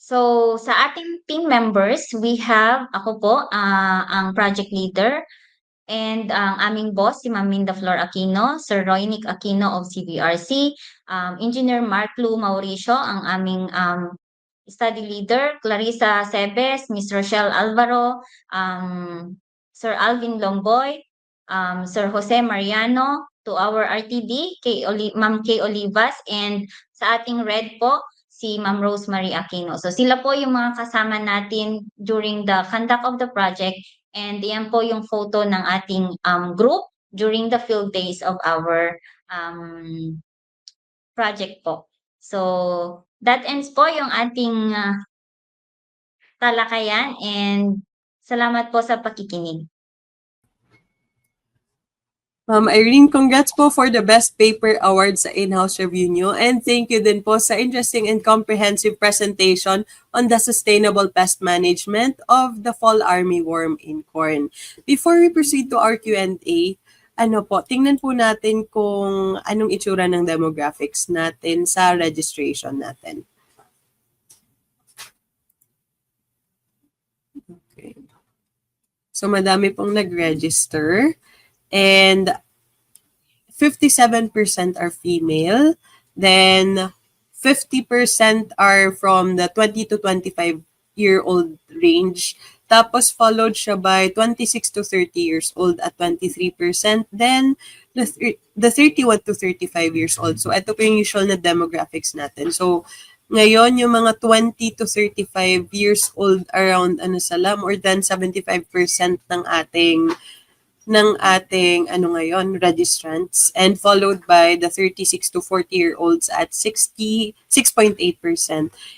So, sa ating team members, we have, ako po, ang project leader, and ang aming boss, si Ma'am Minda Flor Aquino, Sir Roynick Aquino of CBRC, Engineer Mark Lu Mauricio, ang aming study leader, Clarissa Sebes, Miss Rochelle Alvaro, Sir Alvin Longboy, Sir Jose Mariano, to our RTD, Ma'am Kay Olivas, and sa ating red po, si Ma'am Rosemary Aquino. So sila po yung mga kasama natin during the conduct of the project, and yan po yung photo ng ating group during the field days of our project po. So that ends po yung ating talakayan, and salamat po sa pakikinig. Irene, congrats po for the Best Paper Award sa in-house review nyo, and thank you din po sa interesting and comprehensive presentation on the sustainable pest management of the fall armyworm in corn. Before we proceed to our Q&A, tingnan po natin kung anong itsura ng demographics natin sa registration natin. Okay. So madami pong nag-register. And 57% are female. Then 50% are from the 20 to 25-year-old range. Tapos followed siya by 26 to 30 years old at 23%. Then the 31 to 35 years old. So ito po yung usual na demographics natin. So ngayon, yung mga 20 to 35 years old, around more than 75% ng ating ng ating registrants, and followed by the 36 to 40-year-olds at 66.8%.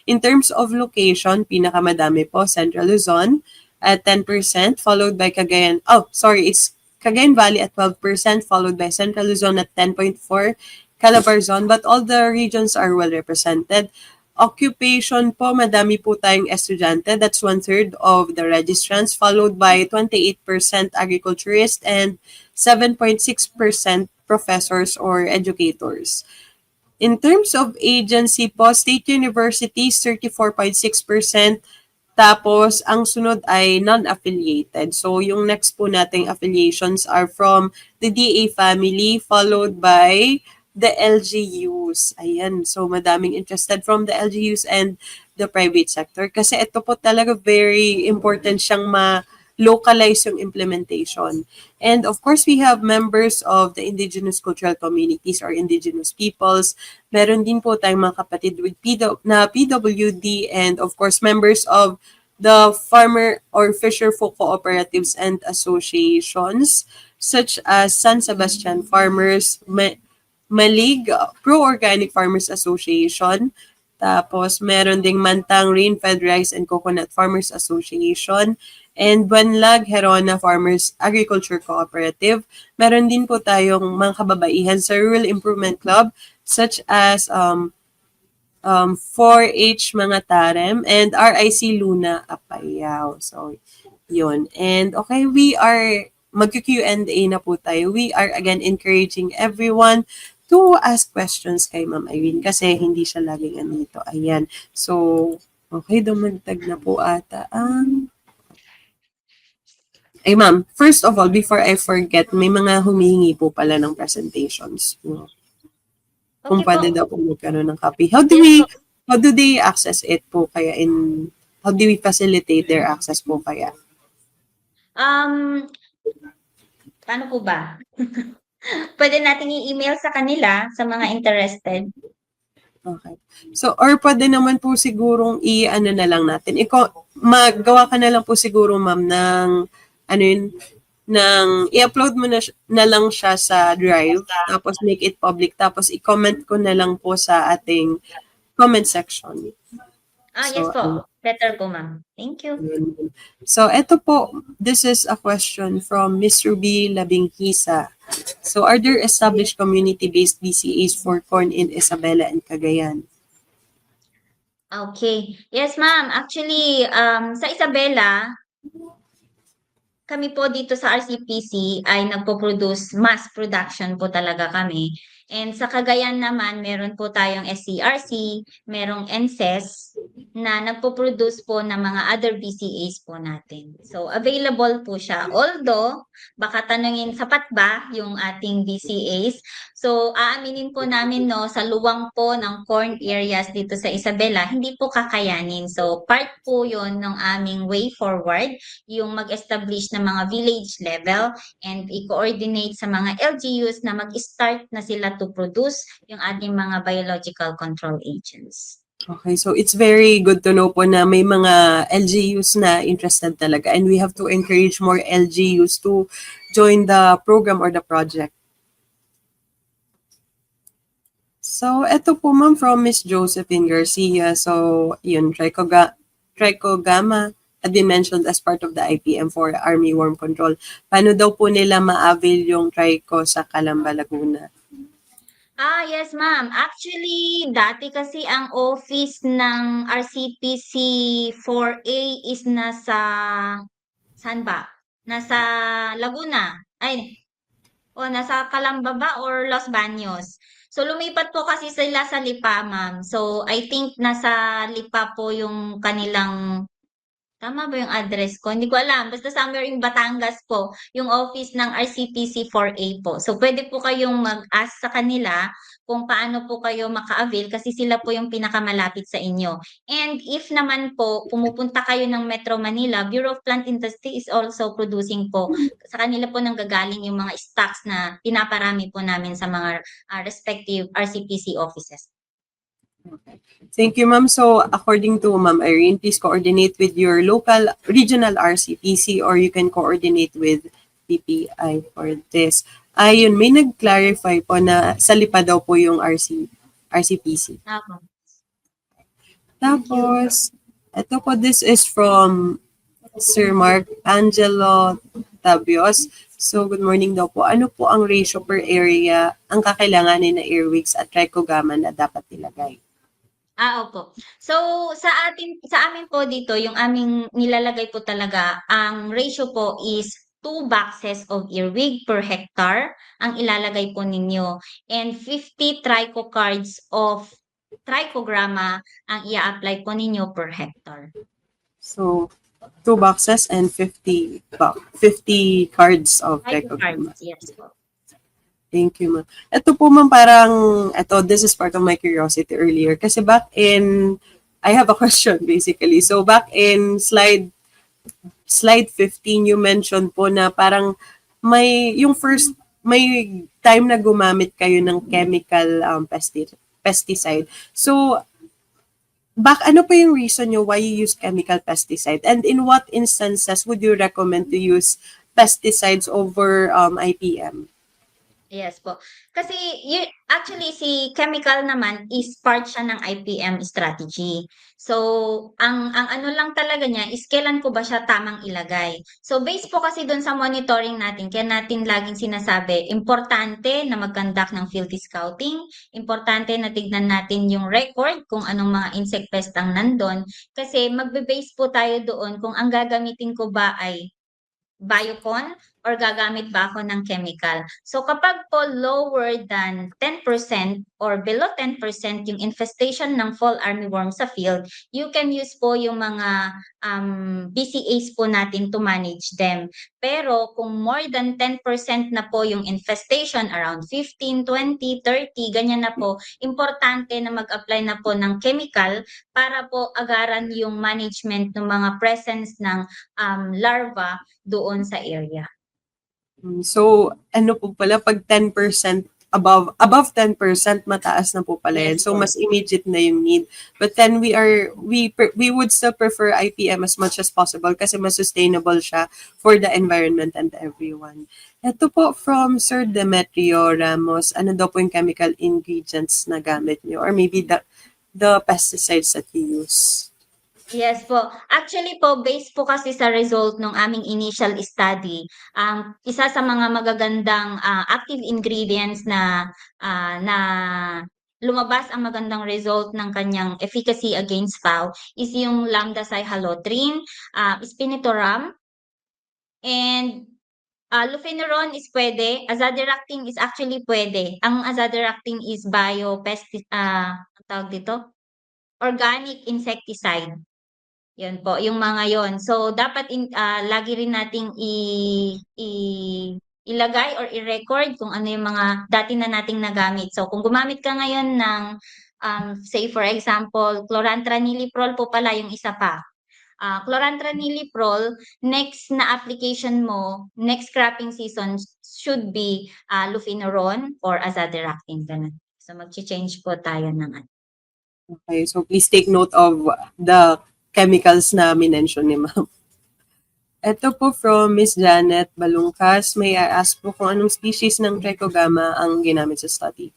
In terms of location, pinakamadami po Central Luzon at 10%, followed by it's Cagayan Valley at 12%, followed by Central Luzon at 10.4%, Calabarzon, but all the regions are well represented. Occupation po, madami po tayong estudyante. That's 1/3 of the registrants, followed by 28% agriculturists and 7.6% professors or educators. In terms of agency po, state universities, 34.6%. Tapos, ang sunod ay non-affiliated. So, yung next po nating affiliations are from the DA family, followed by the LGUs. Ayan. So, madaming interested from the LGUs and the private sector. Kasi ito po talaga very important siyang ma-localize yung implementation. And of course, we have members of the indigenous cultural communities or indigenous peoples. Meron din po tayong mga kapatid with PWD, and of course, members of the farmer or fisher folk cooperatives and associations such as San Sebastian Farmers, Malig, Pro-Organic Farmers Association. Tapos, meron ding Mantang Rain-Fed Rice and Coconut Farmers Association, and Banlag Herona Farmers Agriculture Cooperative. Meron din po tayong mga kababaihan sa Rural Improvement Club, such as 4-H Mga Tarem and RIC Luna Apayao. So, yun. And okay, we are mag-Q&A na po tayo. We are again encouraging everyone to ask questions kay Ma'am Irene kasi hindi siya laging andito. Ayan. So, okay, dumagdag na po ata ang... Ay ma'am, first of all, before I forget, may mga humihingi po pala ng presentations. No? Kung Okay pwede po. daw po magkaroon ng copy. How do they access it po kaya how do we facilitate their access po kaya? Paano po ba? Pwede nating i-email sa kanila, sa mga interested. Okay. So, or pwede naman po sigurong na lang natin. Magawa ka na lang po siguro, ma'am, ng, i-upload mo na lang siya sa Drive, tapos make it public, tapos i-comment ko na lang po sa ating comment section. Yes po. Better po, ma'am. Thank you. So, eto po, this is a question from Miss Ruby Labinghisa. So, are there established community-based BCAs for corn in Isabela and Cagayan? Okay. Yes, ma'am. Actually, sa Isabela, kami po dito sa RCPC ay nagpo-produce, mass production po talaga kami. And sa Cagayan naman, meron po tayong SCRC, merong NSES na nagpo-produce po ng mga other BCAs po natin. So, available po siya. Although, baka tanungin, sapat ba yung ating BCAs? So, aaminin po namin, no, sa luwang po ng corn areas dito sa Isabela, hindi po kakayanin. So, part po yon ng aming way forward, yung mag-establish ng mga village level and i-coordinate sa mga LGUs na mag-start na sila to produce yung ating mga biological control agents. Okay, so it's very good to know po na may mga LGUs na interested talaga, and we have to encourage more LGUs to join the program or the project. So, eto po ma'am from Miss Josephine Garcia. So, yun, Trichogama had been mentioned as part of the IPM for Army Worm Control. Paano daw po nila ma-avail yung Trico sa Calamba, Laguna? Yes, ma'am. Actually, dati kasi ang office ng RCPC 4A is saan ba? Nasa Laguna. Nasa Calamba ba or Los Baños? So, lumipat po kasi sila sa Lipa, ma'am. So, I think nasa Lipa po yung kanilang... Tama ba yung address ko? Hindi ko alam. Basta somewhere in Batangas po, yung office ng RCPC 4A po. So, pwede po kayong mag-ask sa kanila kung paano po kayo maka-avail kasi sila po yung pinakamalapit sa inyo. And if naman po, pumupunta kayo ng Metro Manila, Bureau of Plant Industry is also producing po. Sa kanila po nanggagaling yung mga stocks na pinaparami po namin sa mga respective RCPC offices. Thank you, ma'am. So, according to Ma'am Irene, please coordinate with your local regional RCPC or you can coordinate with PPI for this. Ayun, may nag-clarify po na sa lipa daw po yung RCPC. Ako. Tapos, ito po, this is from Sir Mark Angelo Tabios. So, good morning daw po. Ano po ang ratio per area ang kakailanganin na earwigs at trichogamma na dapat ilagay? Opo. So, sa amin po dito, yung aming nilalagay po talaga, ang ratio po is 2 boxes of earwig per hectare ang ilalagay po ninyo. And 50 tricho cards of trichogramma ang ia-apply po ninyo per hectare. So, 2 boxes and 50 cards of Tricho trichogamma. cards, yes po. Thank you, ma'am. Ito po, ma'am, parang, this is part of my curiosity earlier. Kasi I have a question, basically. So, back in slide 15, you mentioned po na parang may time na gumamit kayo ng chemical pesticide. So, ano po yung reason nyo why you use chemical pesticide? And in what instances would you recommend to use pesticides over IPM? Yes po. Kasi actually si chemical naman is part siya ng IPM strategy. So, ang ano lang talaga niya is kailan ko ba siya tamang ilagay. So, based po kasi doon sa monitoring natin, kaya natin laging sinasabi, importante na mag-conduct ng field scouting, importante na tignan natin yung record kung anong mga insect pest ang nandun, kasi magbe-base po tayo doon kung ang gagamitin ko ba ay biocon or gagamit ba ako ng chemical. So kapag po lower than 10% or below 10% yung infestation ng fall armyworm sa field, you can use po yung mga BCAs po natin to manage them. Pero kung more than 10% na po yung infestation, around 15, 20, 30, ganyan na po, importante na mag-apply na po ng chemical para po agaran yung management ng mga presence ng larva doon sa area. So, ano po pala, pag 10%, above 10%, mataas na po pala yan. Yes So, po. mas immediate na yung need. But then, we would still prefer IPM as much as possible kasi mas sustainable siya for the environment and everyone. Ito po from Sir Demetrio Ramos, ano daw po yung chemical ingredients na gamit niyo? Or maybe the pesticides that you use? Yes po. Actually po, based po kasi sa result ng aming initial study, isa sa mga magagandang active ingredients na lumabas ang magandang result ng kanyang efficacy against FAO is yung lambda-cyhalothrin, spinetoram, and lufenuron is pwede, azadirachtin is actually pwede. Ang azadirachtin is tawag dito? Organic insecticide. Yun po, yung mga yon. So, dapat lagi rin nating ilagay or i-record kung ano yung mga dati na nating nagamit. So, kung gumamit ka ngayon ng, say for example, chlorantraniliprol po pala yung isa pa. Chlorantraniliprol, next na application mo, next cropping season should be lufenuron or azadirachtin. Ganun. So, mag-change po tayo ng Okay, so please take note of the chemicals na minention ni ma'am. Ito po from Miss Janet Balungkas. May I ask po kung anong species ng trichogamma ang ginamit sa study?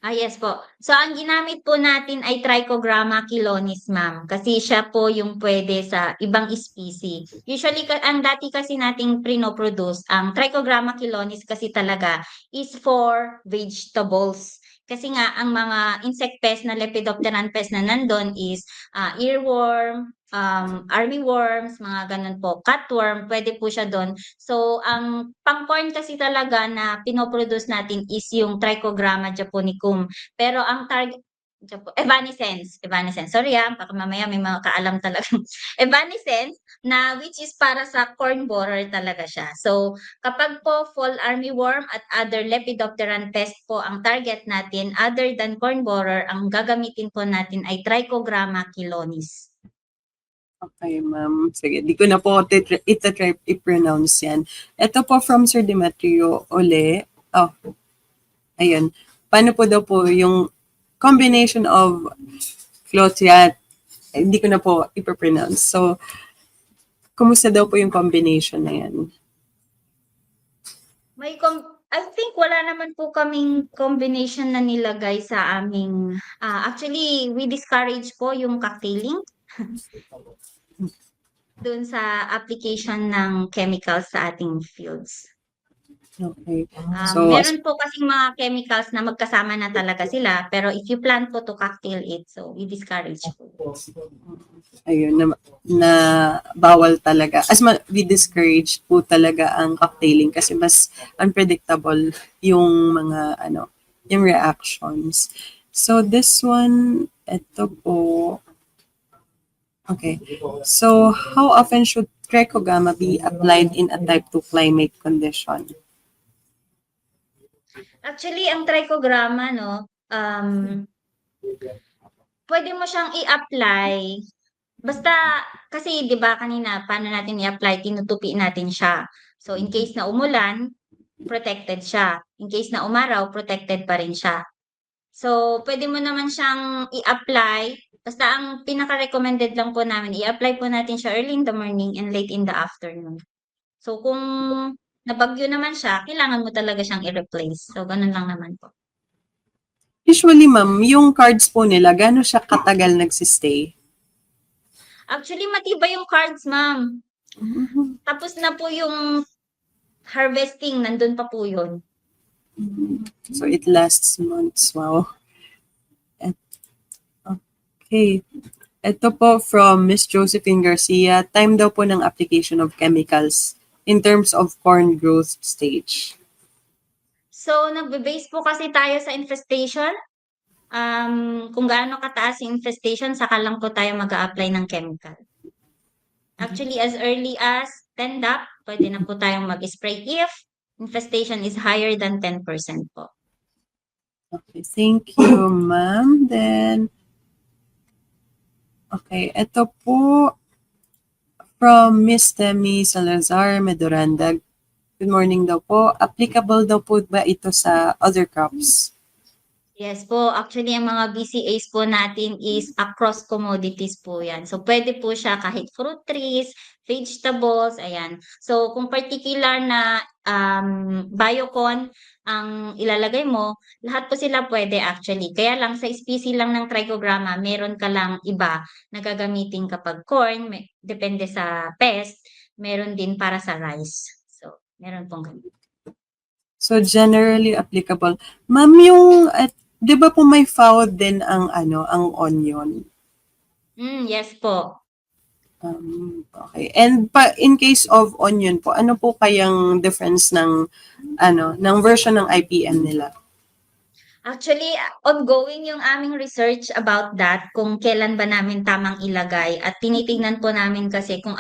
Yes po. So, ang ginamit po natin ay Trichogramma chilonis, ma'am. Kasi siya po yung pwede sa ibang species. Usually, ang dati kasi nating pinoproduce, ang Trichogramma chilonis kasi talaga is for vegetables. Kasi nga, ang mga insect pest na lepidopteran pest na nandun is earworm, armyworms, mga ganun po. Cutworm, pwede po siya doon. So, ang pang-corn kasi talaga na pinoproduce natin is yung Trichogramma japonicum. Pero ang target, evanescens. Sorry baka mamaya may mga kaalam talaga. Evanescens, na which is para sa corn borer talaga siya. So, kapag po fall armyworm at other lepidopteran pest po ang target natin, other than corn borer, ang gagamitin po natin ay Trichogramma chilonis. Okay, ma'am. Sige, di ko na po ita-try i-pronounce yan. Ito po from Sir Demetrio Ole. Oh, ayun. Paano po daw po yung combination of Clotiat? Hindi ko na po i-pronounce. So, kumusta daw po yung combination na yan? I think wala naman po kaming combination na nilagay sa aming, actually we discourage po yung cocktailing dun sa application ng chemicals sa ating fields. Okay. So, Meron po kasing mga chemicals na magkasama na talaga sila, pero if you plan po to cocktail it, so we discourage po. ayun, na bawal talaga. We discourage po talaga ang cocktailing kasi mas unpredictable yung mga, yung reactions. So, this one, ito po. Okay. So, how often should trichogramma be applied in a type 2 climate condition? Actually, ang trichogramma, no, pwede mo siyang i-apply. Basta, kasi 'di ba kanina, paano natin i-apply, tinutupi natin siya. So, in case na umulan, protected siya. In case na umaraw, protected pa rin siya. So, pwede mo naman siyang i-apply. Basta ang pinaka-recommended lang po namin, i-apply po natin siya early in the morning and late in the afternoon. So, kung nabagyo naman siya, kailangan mo talaga siyang i-replace. So, ganun lang naman po. Usually, ma'am, yung cards po nila, gano'n siya katagal nagsistay? Actually, matibay yung cards, ma'am. Tapos na po yung harvesting, nandun pa po yun. So, it lasts months. Wow. Okay. Ito po from Miss Josephine Garcia. Time daw po ng application of chemicals in terms of corn growth stage. So, nagbe-base po kasi tayo sa infestation. Kung gaano kataas yung infestation, saka lang po tayo mag-a-apply ng chemical. Actually, as early as 10 DAP, pwede na po tayong mag-spray if infestation is higher than 10% po. Okay, thank you, ma'am. Then, okay, ito po from Miss Demi Salazar Medoranda. Good morning daw po. Applicable daw po ba ito sa other crops? Yes po, actually ang mga BCAs po natin is across commodities po yan. So pwede po siya kahit fruit trees, vegetables, ayan. So kung particular na biocon ang ilalagay mo, lahat po sila pwede actually. Kaya lang sa species lang ng trichogramma, meron ka lang iba na gagamitin kapag corn, depende sa pest, meron din para sa rice. So meron pong ganun. So, generally applicable. Ma'am, yung, di ba po may FAO din ang, ang onion? Yes po. Okay. And in case of onion po, ano po kayang difference ng, ng version ng IPM nila? Actually, ongoing yung aming research about that, kung kailan ba namin tamang ilagay at tinitingnan po namin kasi kung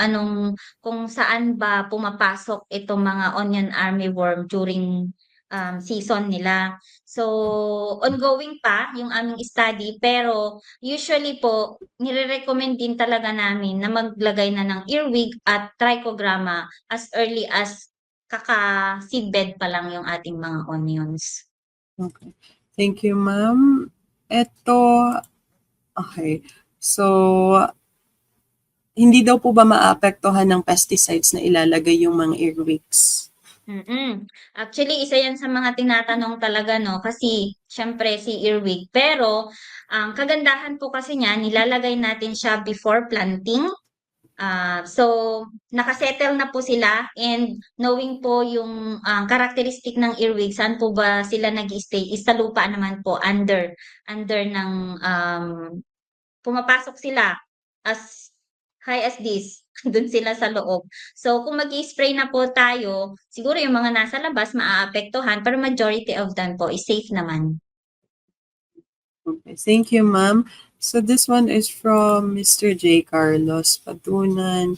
saan ba pumapasok itong mga onion armyworm during season nila. So, ongoing pa yung aming study, pero usually po, nire-recommend din talaga namin na maglagay na ng earwig at trichogramma as early as kaka-seedbed pa lang yung ating mga onions. Okay. Thank you, ma'am. Okay. So, hindi daw po ba maapektuhan ng pesticides na ilalagay yung mga earwigs? Actually, isa yan sa mga tinatanong talaga, no? Kasi, syempre, si earwig. Pero, ang kagandahan po kasi niya, nilalagay natin siya before planting. So, nakasettle na po sila and knowing po yung characteristic ng earwig, saan po ba sila nag-stay, is sa lupa naman po, under ng, pumapasok sila as high as this, dun sila sa loob. So, kung mag-i-spray na po tayo, siguro yung mga nasa labas maaapektuhan, pero majority of them po is safe naman. Okay. Thank you, ma'am. So this one is from Mr. J. Carlos Patunan.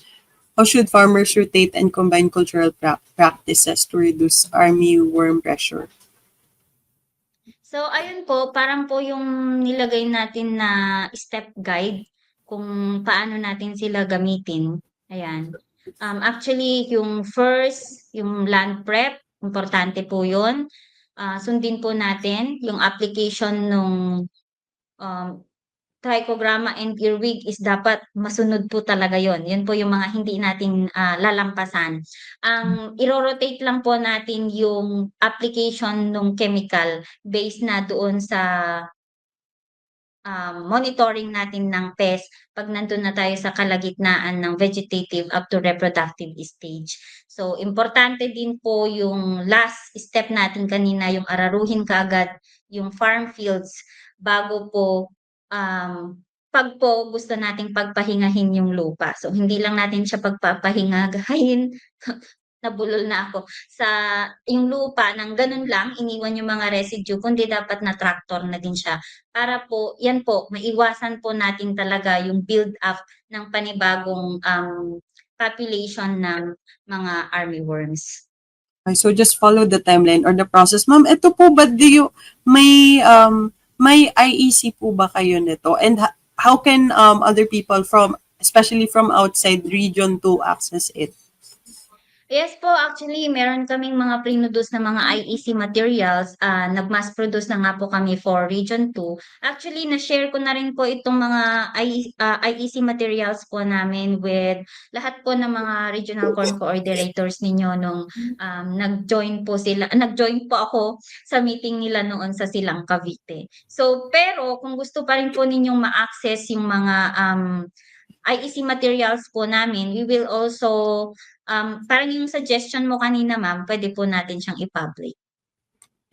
How should farmers rotate and combine cultural practices to reduce armyworm pressure? So, ayun po, parang po yung nilagay natin na step guide kung paano natin sila gamitin. Ayan. Actually, yung first, yung land prep, importante po yun. Sundin po natin yung application nung trichogramma and earwig is dapat masunod po talaga yon. Yun po yung mga hindi natin lalampasan. Ang iro-rotate lang po natin yung application ng chemical based na doon sa monitoring natin ng pest pag nandun na tayo sa kalagitnaan ng vegetative up to reproductive stage. So, importante din po yung last step natin kanina, yung araruhin kaagad yung farm fields bago po pag po gusto nating pagpahingahin yung lupa. So, hindi lang natin siya pagpapahingahin, nabulol na ako, sa yung lupa ng ganun lang, iniwan yung mga residue, kundi dapat na tractor na din siya para po, yan po, maiwasan po natin talaga yung build up ng panibagong population ng mga armyworms. Okay, so just follow the timeline or the process. Ma'am, ito po ba may IEC po ba kayo nito? And how can other people from, especially from outside region, to access it? Yes po, actually, meron kaming mga produce na mga IEC materials. Nag-mass produce na nga po kami for Region 2. Actually, na-share ko na rin po itong mga IEC materials po namin with lahat po ng mga regional corn coordinators ninyo nung nag-join po ako sa meeting nila noon sa Silang Cavite. So, pero kung gusto pa rin po ninyong ma-access yung mga IEC materials po namin, we will also parang yung suggestion mo kanina, ma'am, pwede po natin siyang i-public.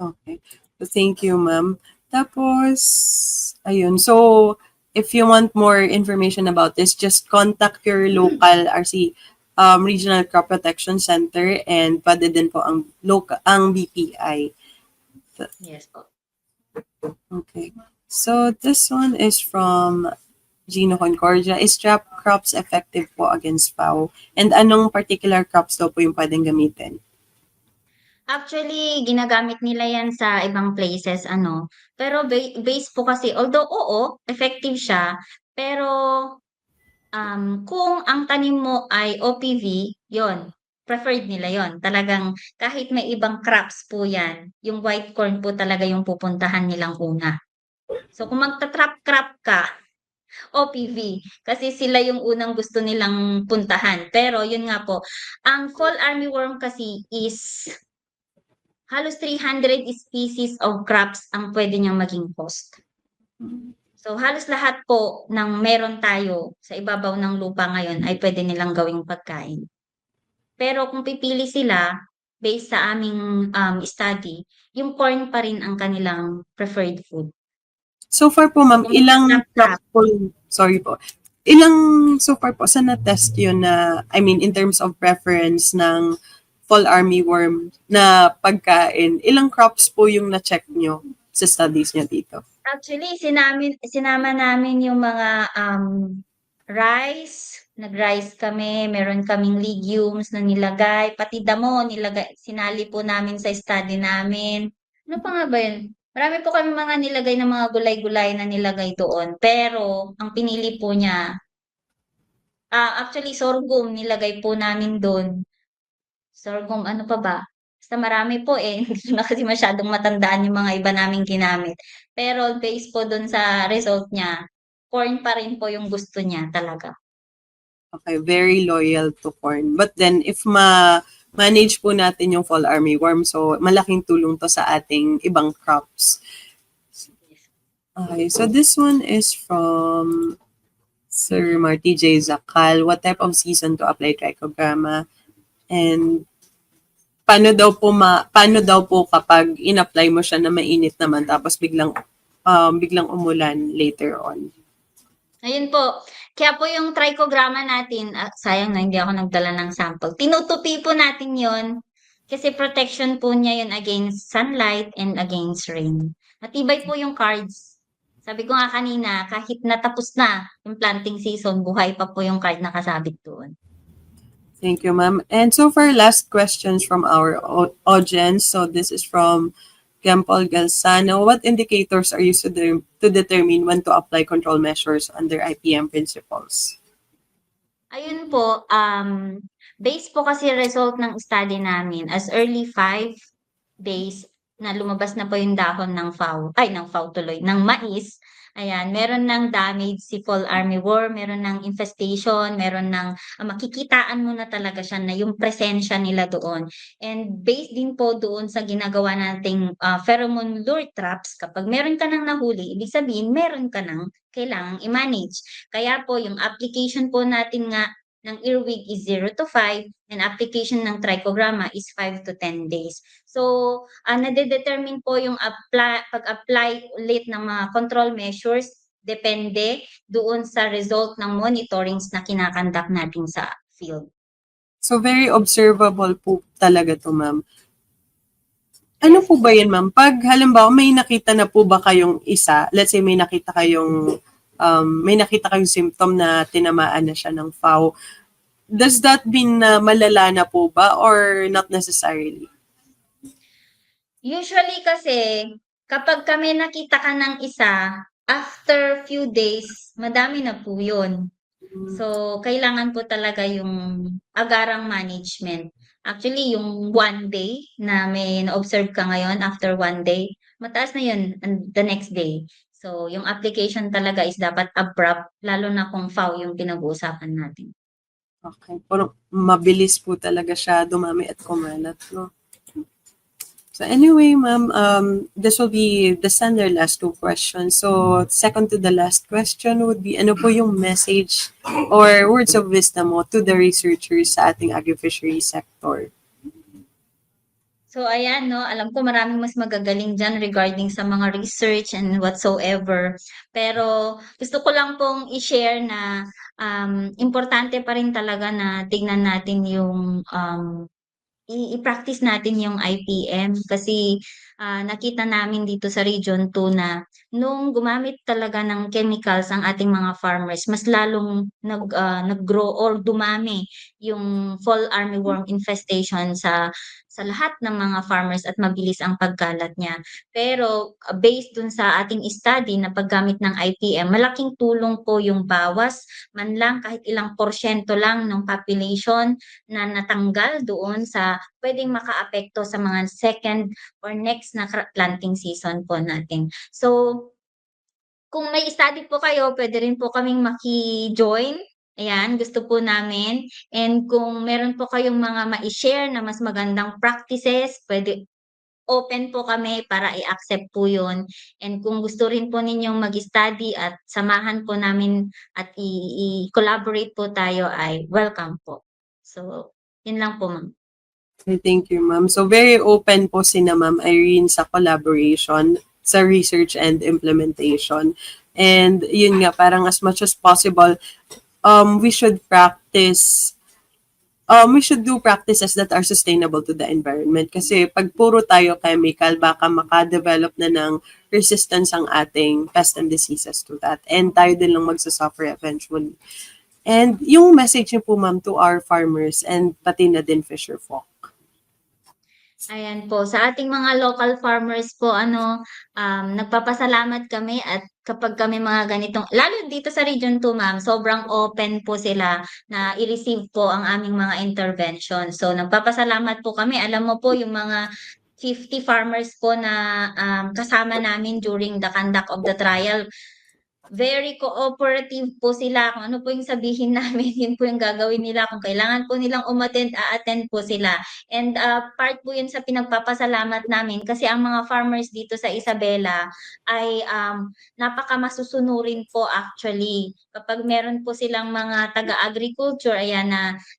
Okay. So, thank you, ma'am. Tapos, ayun. So, if you want more information about this, just contact your local RC Regional Crop Protection Center, and pwede din po ang BPI. Yes po. Okay. So, this one is from Gino Concordia. Is trap crops effective po against FAO? And anong particular crops daw po yung pwedeng gamitin? Actually, ginagamit nila yan sa ibang places, Pero base po kasi, although oo, effective siya, pero kung ang tanim mo ay OPV, yon, preferred nila yon. Talagang kahit may ibang crops po yan, yung white corn po talaga yung pupuntahan nilang una. So kung magta-trap crop ka, OPV, kasi sila yung unang gusto nilang puntahan. Pero yun nga po, ang fall armyworm kasi is halos 300 species of crops ang pwede niyang maging host. So halos lahat po ng meron tayo sa ibabaw ng lupa ngayon ay pwede nilang gawing pagkain. Pero kung pipili sila, based sa aming study, yung corn pa rin ang kanilang preferred food. So far po, ma'am, Kung ilang trap. crops po, sorry po, ilang so far po, saan na-test yun na, I mean, in terms of preference ng fall armyworm na pagkain, ilang crops po yung na-check nyo sa studies nyo dito? Actually, sinama namin yung mga rice, nag-rice kami, meron kaming legumes na nilagay, pati damo sinali po namin sa study namin. Ano pa nga ba yun? Marami po kami mga nilagay na mga gulay-gulay na nilagay doon. Pero, ang pinili po niya, actually, sorghum nilagay po namin doon. Sorghum, ano pa ba? Basta marami po eh. Hindi na kasi masyadong matandaan yung mga iba naming ginamit. Pero, based po doon sa result niya, corn pa rin po yung gusto niya talaga. Okay, very loyal to corn. But then, if manage po natin yung fall armyworm, so malaking tulong to sa ating ibang crops. Okay, so this one is from Sir Marty J. Zakal. What type of season to apply trichogramma? And paano daw po kapag in-apply mo siya na mainit naman tapos biglang umulan later on? Ayun po. Kaya po yung trichogramma natin, sayang na hindi ako nagdala ng sample. Tinutupi po natin yon kasi protection po niya yun against sunlight and against rain. Matibay po yung cards. Sabi ko nga kanina, kahit natapos na yung planting season, buhay pa po yung card nakasabit doon. Thank you, ma'am. And so far, last questions from our audience. So this is from Gempol Galsano. What indicators are used to determine when to apply control measures under IPM principles? Ayun po, based po kasi result ng study namin as early 5 days na lumabas na po yung dahon ng FAO tuloy, ng mais, Ayan, meron ng damage si fall armyworm, meron ng infestation, meron ng makikitaan mo na talaga siya na yung presensya nila doon. And based din po doon sa ginagawa nating pheromone lure traps, kapag meron ka nang nahuli, ibig sabihin meron ka nang kailangang i-manage. Kaya po yung application po natin nga ng earwig is 0 to 5 and application ng trichogramma is 5 to 10 days. So, nade-determine po yung pag-apply ulit ng mga control measures depende doon sa result ng monitorings na kinakandak natin sa field. So, very observable po talaga to, ma'am. Ano po ba yan, ma'am? Pag halimbawa may nakita na po ba kayong isa, let's say may nakita kayong symptom na tinamaan na siya ng FAO, does that mean na malala na po ba or not necessarily? Usually kasi, kapag kami nakita ka ng isa, after few days, madami na po yun. So, kailangan po talaga yung agarang management. Actually, yung 1 day na may na-observe ka ngayon, after 1 day, mataas na yun the next day. So, yung application talaga is dapat abrupt, lalo na kung FAO yung pinag-uusapan natin. Okay. Pero mabilis po talaga siya dumami at kumalat, no? So anyway, ma'am, this will be the standard last two questions. So second to the last question would be, ano po yung message or words of wisdom mo to the researchers sa ating agri-fishery sector? So ayan, no, alam ko maraming mas magagaling dyan regarding sa mga research and whatsoever. Pero gusto ko lang pong i-share na importante pa rin talaga na tignan natin yung i-practice natin yung IPM kasi nakita namin dito sa Region 2 na nung gumamit talaga ng chemicals ang ating mga farmers, mas lalong nag-grow or dumami yung fall armyworm infestation sa lahat ng mga farmers at mabilis ang pagkalat niya. Pero based dun sa ating study na paggamit ng IPM, malaking tulong po yung bawas man lang kahit ilang porsyento lang ng population na natanggal doon sa pwedeng makaapekto sa mga second or next na planting season po natin. So, kung may study po kayo, pwede rin po kaming maki-join. Ayan, gusto po namin. And kung meron po kayong mga ma-share na mas magandang practices, pwede open po kami para i-accept po yun. And kung gusto rin po ninyong mag-study at samahan po namin at i-collaborate po tayo ay welcome po. So, yun lang po, ma'am. Okay, thank you, ma'am. So very open po si na Ma'am Irene sa collaboration, sa research and implementation. And yun nga, parang as much as possible, we should do practices that are sustainable to the environment. Kasi pag puro tayo chemical, baka maka-develop na ng resistance ang ating pests and diseases to that. And tayo din lang magsasuffer eventually. And yung message niyo po, ma'am, to our farmers and pati na din fisher folk. Ayan po, sa ating mga local farmers po, nagpapasalamat kami at kapag kami mga ganitong, lalo dito sa Region 2, ma'am, sobrang open po sila na i-receive po ang aming mga intervention. So, nagpapasalamat po kami. Alam mo po, yung mga 50 farmers po na kasama namin during the conduct of the trial, very cooperative po sila. Kung ano po yung sabihin namin, yun po yung gagawin nila. Kung kailangan po nilang umattend, a-attend po sila. And part po yun sa pinagpapasalamat namin kasi ang mga farmers dito sa Isabela ay napakamasusunurin po actually. Kapag meron po silang mga taga-agriculture, ayan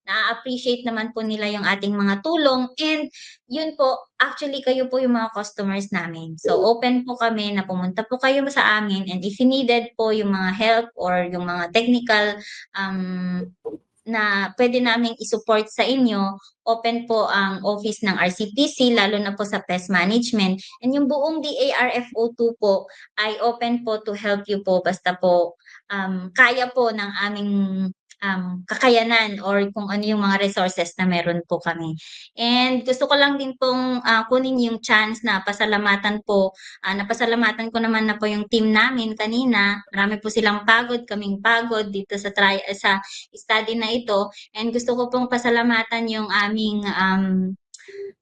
na-appreciate naman po nila yung ating mga tulong. And yun po, actually kayo po yung mga customers namin. So open po kami na pumunta po kayo sa amin and if you needed po yung mga help or yung mga technical na pwede naming i-support sa inyo, open po ang office ng RCPC, lalo na po sa pest management. And yung buong DARFO2 po ay open po to help you po basta po kaya po ng aming kakayanan or kung ano yung mga resources na meron po kami. And gusto ko lang din pong kunin yung chance na pasalamatan po. Napasalamatan ko naman na po yung team namin kanina. Marami po silang pagod, kaming pagod dito sa study na ito. And gusto ko pong pasalamatan yung aming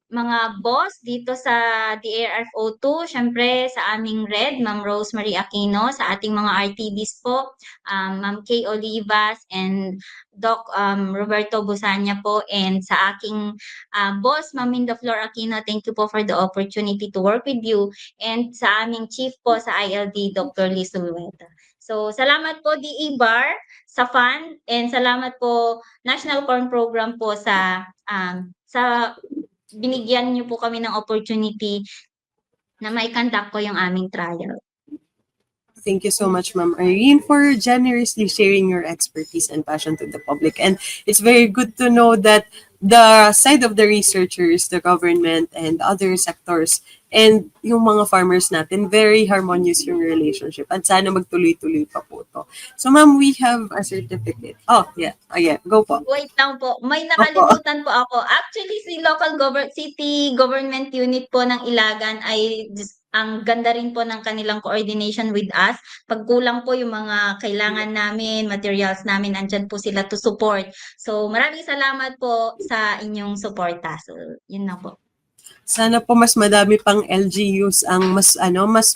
mga boss dito sa DARF02, syempre sa aming Red, Ma'am Rosemary Aquino, sa ating mga RTDs po, Ma'am Kay Olivas and Doc Roberto Busanya po, and sa aking boss, Ma'am Minda Flor Aquino, thank you po for the opportunity to work with you, and sa aming chief po sa ILD, Dr. Liz Zulueta. So, salamat po DE Bar sa fund, and salamat po National Corn Program po sa binigyan niyo po kami ng opportunity na mai-conduct ko yung aming trial. Thank you so much, Ma'am Irene, for generously sharing your expertise and passion to the public. And it's very good to know that the side of the researchers, the government, and other sectors, and yung mga farmers natin, very harmonious yung relationship. At sana magtuloy-tuloy pa po to. So, Ma'am, we have a certificate. Oh, yeah. Go po. Wait lang po, may nakalimutan po ako. Actually, city government unit po ng Ilagan ay ang ganda rin po ng kanilang coordination with us. Pag kulang po yung mga kailangan namin, materials namin, andyan po sila to support. So, maraming salamat po sa inyong suporta. So, yun na po. Sana po mas madami pang LGUs ang mas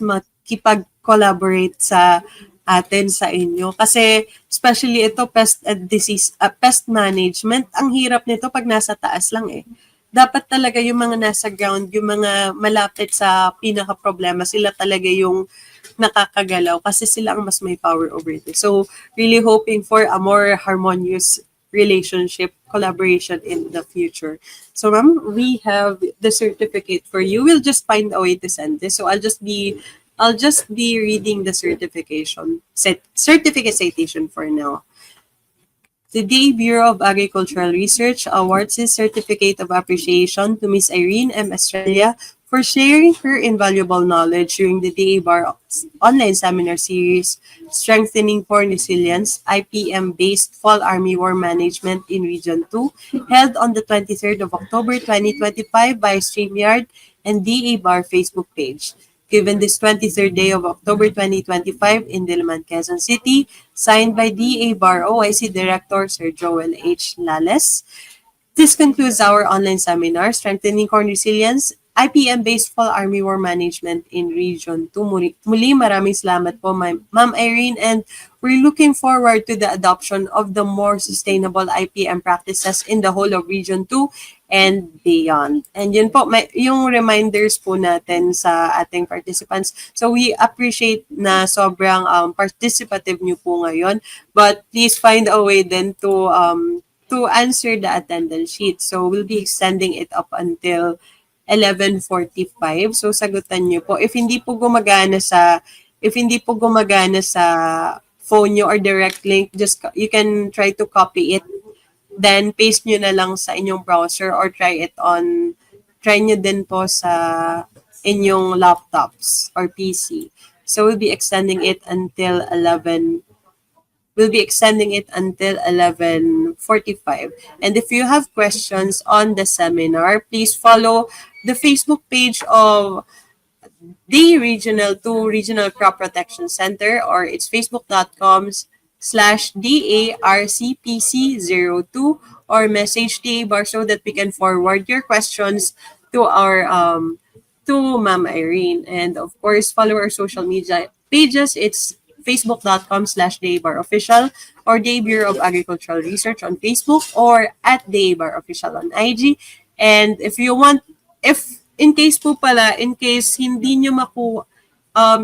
makipag-collaborate sa atin sa inyo kasi especially ito pest management, ang hirap nito pag nasa taas lang eh. Dapat talaga yung mga nasa ground, yung mga malapit sa pinaka-problema, sila talaga yung nakakagalaw kasi sila ang mas may power over this. So, really hoping for a more harmonious relationship, collaboration in the future. So, ma'am, we have the certificate for you. We'll just find a way to send this. So, I'll just be reading the certificate citation for now. The DA Bureau of Agricultural Research awards this certificate of appreciation to Ms. Irene M. Estrella for sharing her invaluable knowledge during the DA Bar online seminar series, Strengthening Corn Resilience, IPM-based Fall Army War Management in Region 2, held on the 23rd of October 2025 by StreamYard and DA Bar Facebook page. Given this 23rd day of October 2025 in Diliman, Quezon City, signed by DA Bar OIC Director Sir Joel H. Lales. This concludes our online seminar, Strengthening Corn Resilience, IPM-based Fall Army War Management in Region 2. Muli, maraming salamat po, Ma'am Irene, and we're looking forward to the adoption of the more sustainable IPM practices in the whole of Region 2 and beyond. And yun po, yung reminders po natin sa ating participants. So we appreciate na sobrang participative nyo po ngayon, but please find a way then to answer the attendance sheet. So we'll be extending it up until 11:45. So sagutan niyo po. If hindi po gumagana sa phone niyo or direct link, you can try to copy it. Then paste niyo na lang sa inyong browser or try niyo din po sa inyong laptops or PC. So we'll be extending it until 11:45. And if you have questions on the seminar, please follow the Facebook page of the Regional 2 Regional Crop Protection Center, or it's facebook.com/DARCPC02, or message DA Bar so that we can forward your questions to our to Ma'am Irene. And of course, follow our social media pages. It's facebook.com/DABarOfficial or DA Bureau of Agricultural Research on Facebook, or at DABarOfficial on IG. And if in case hindi nyo makuha,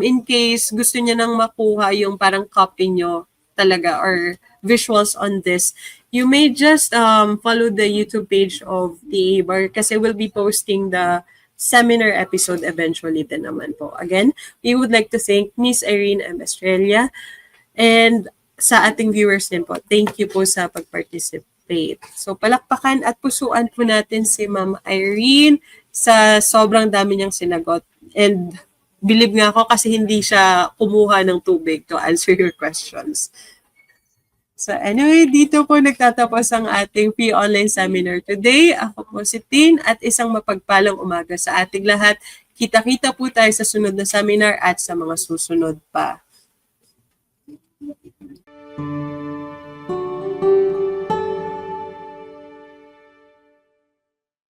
in case gusto nyo nang makuha yung parang copy nyo talaga or visuals on this, you may just follow the YouTube page of DA Bar kasi we'll be posting the seminar episode eventually din naman po. Again, we would like to thank Ms. Irene M. Estrella and sa ating viewers din po. Thank you po sa pag-participate. So palakpakan at pusuan po natin si Ma'am Irene sa sobrang dami niyang sinagot. And believe nga ako kasi hindi siya kumuha ng tubig to answer your questions. So anyway, dito po nagtatapos ang ating P-Online Seminar today. Ako po si Tin at isang mapagpalang umaga sa ating lahat. Kita-kita po tayo sa sunod na seminar at sa mga susunod pa.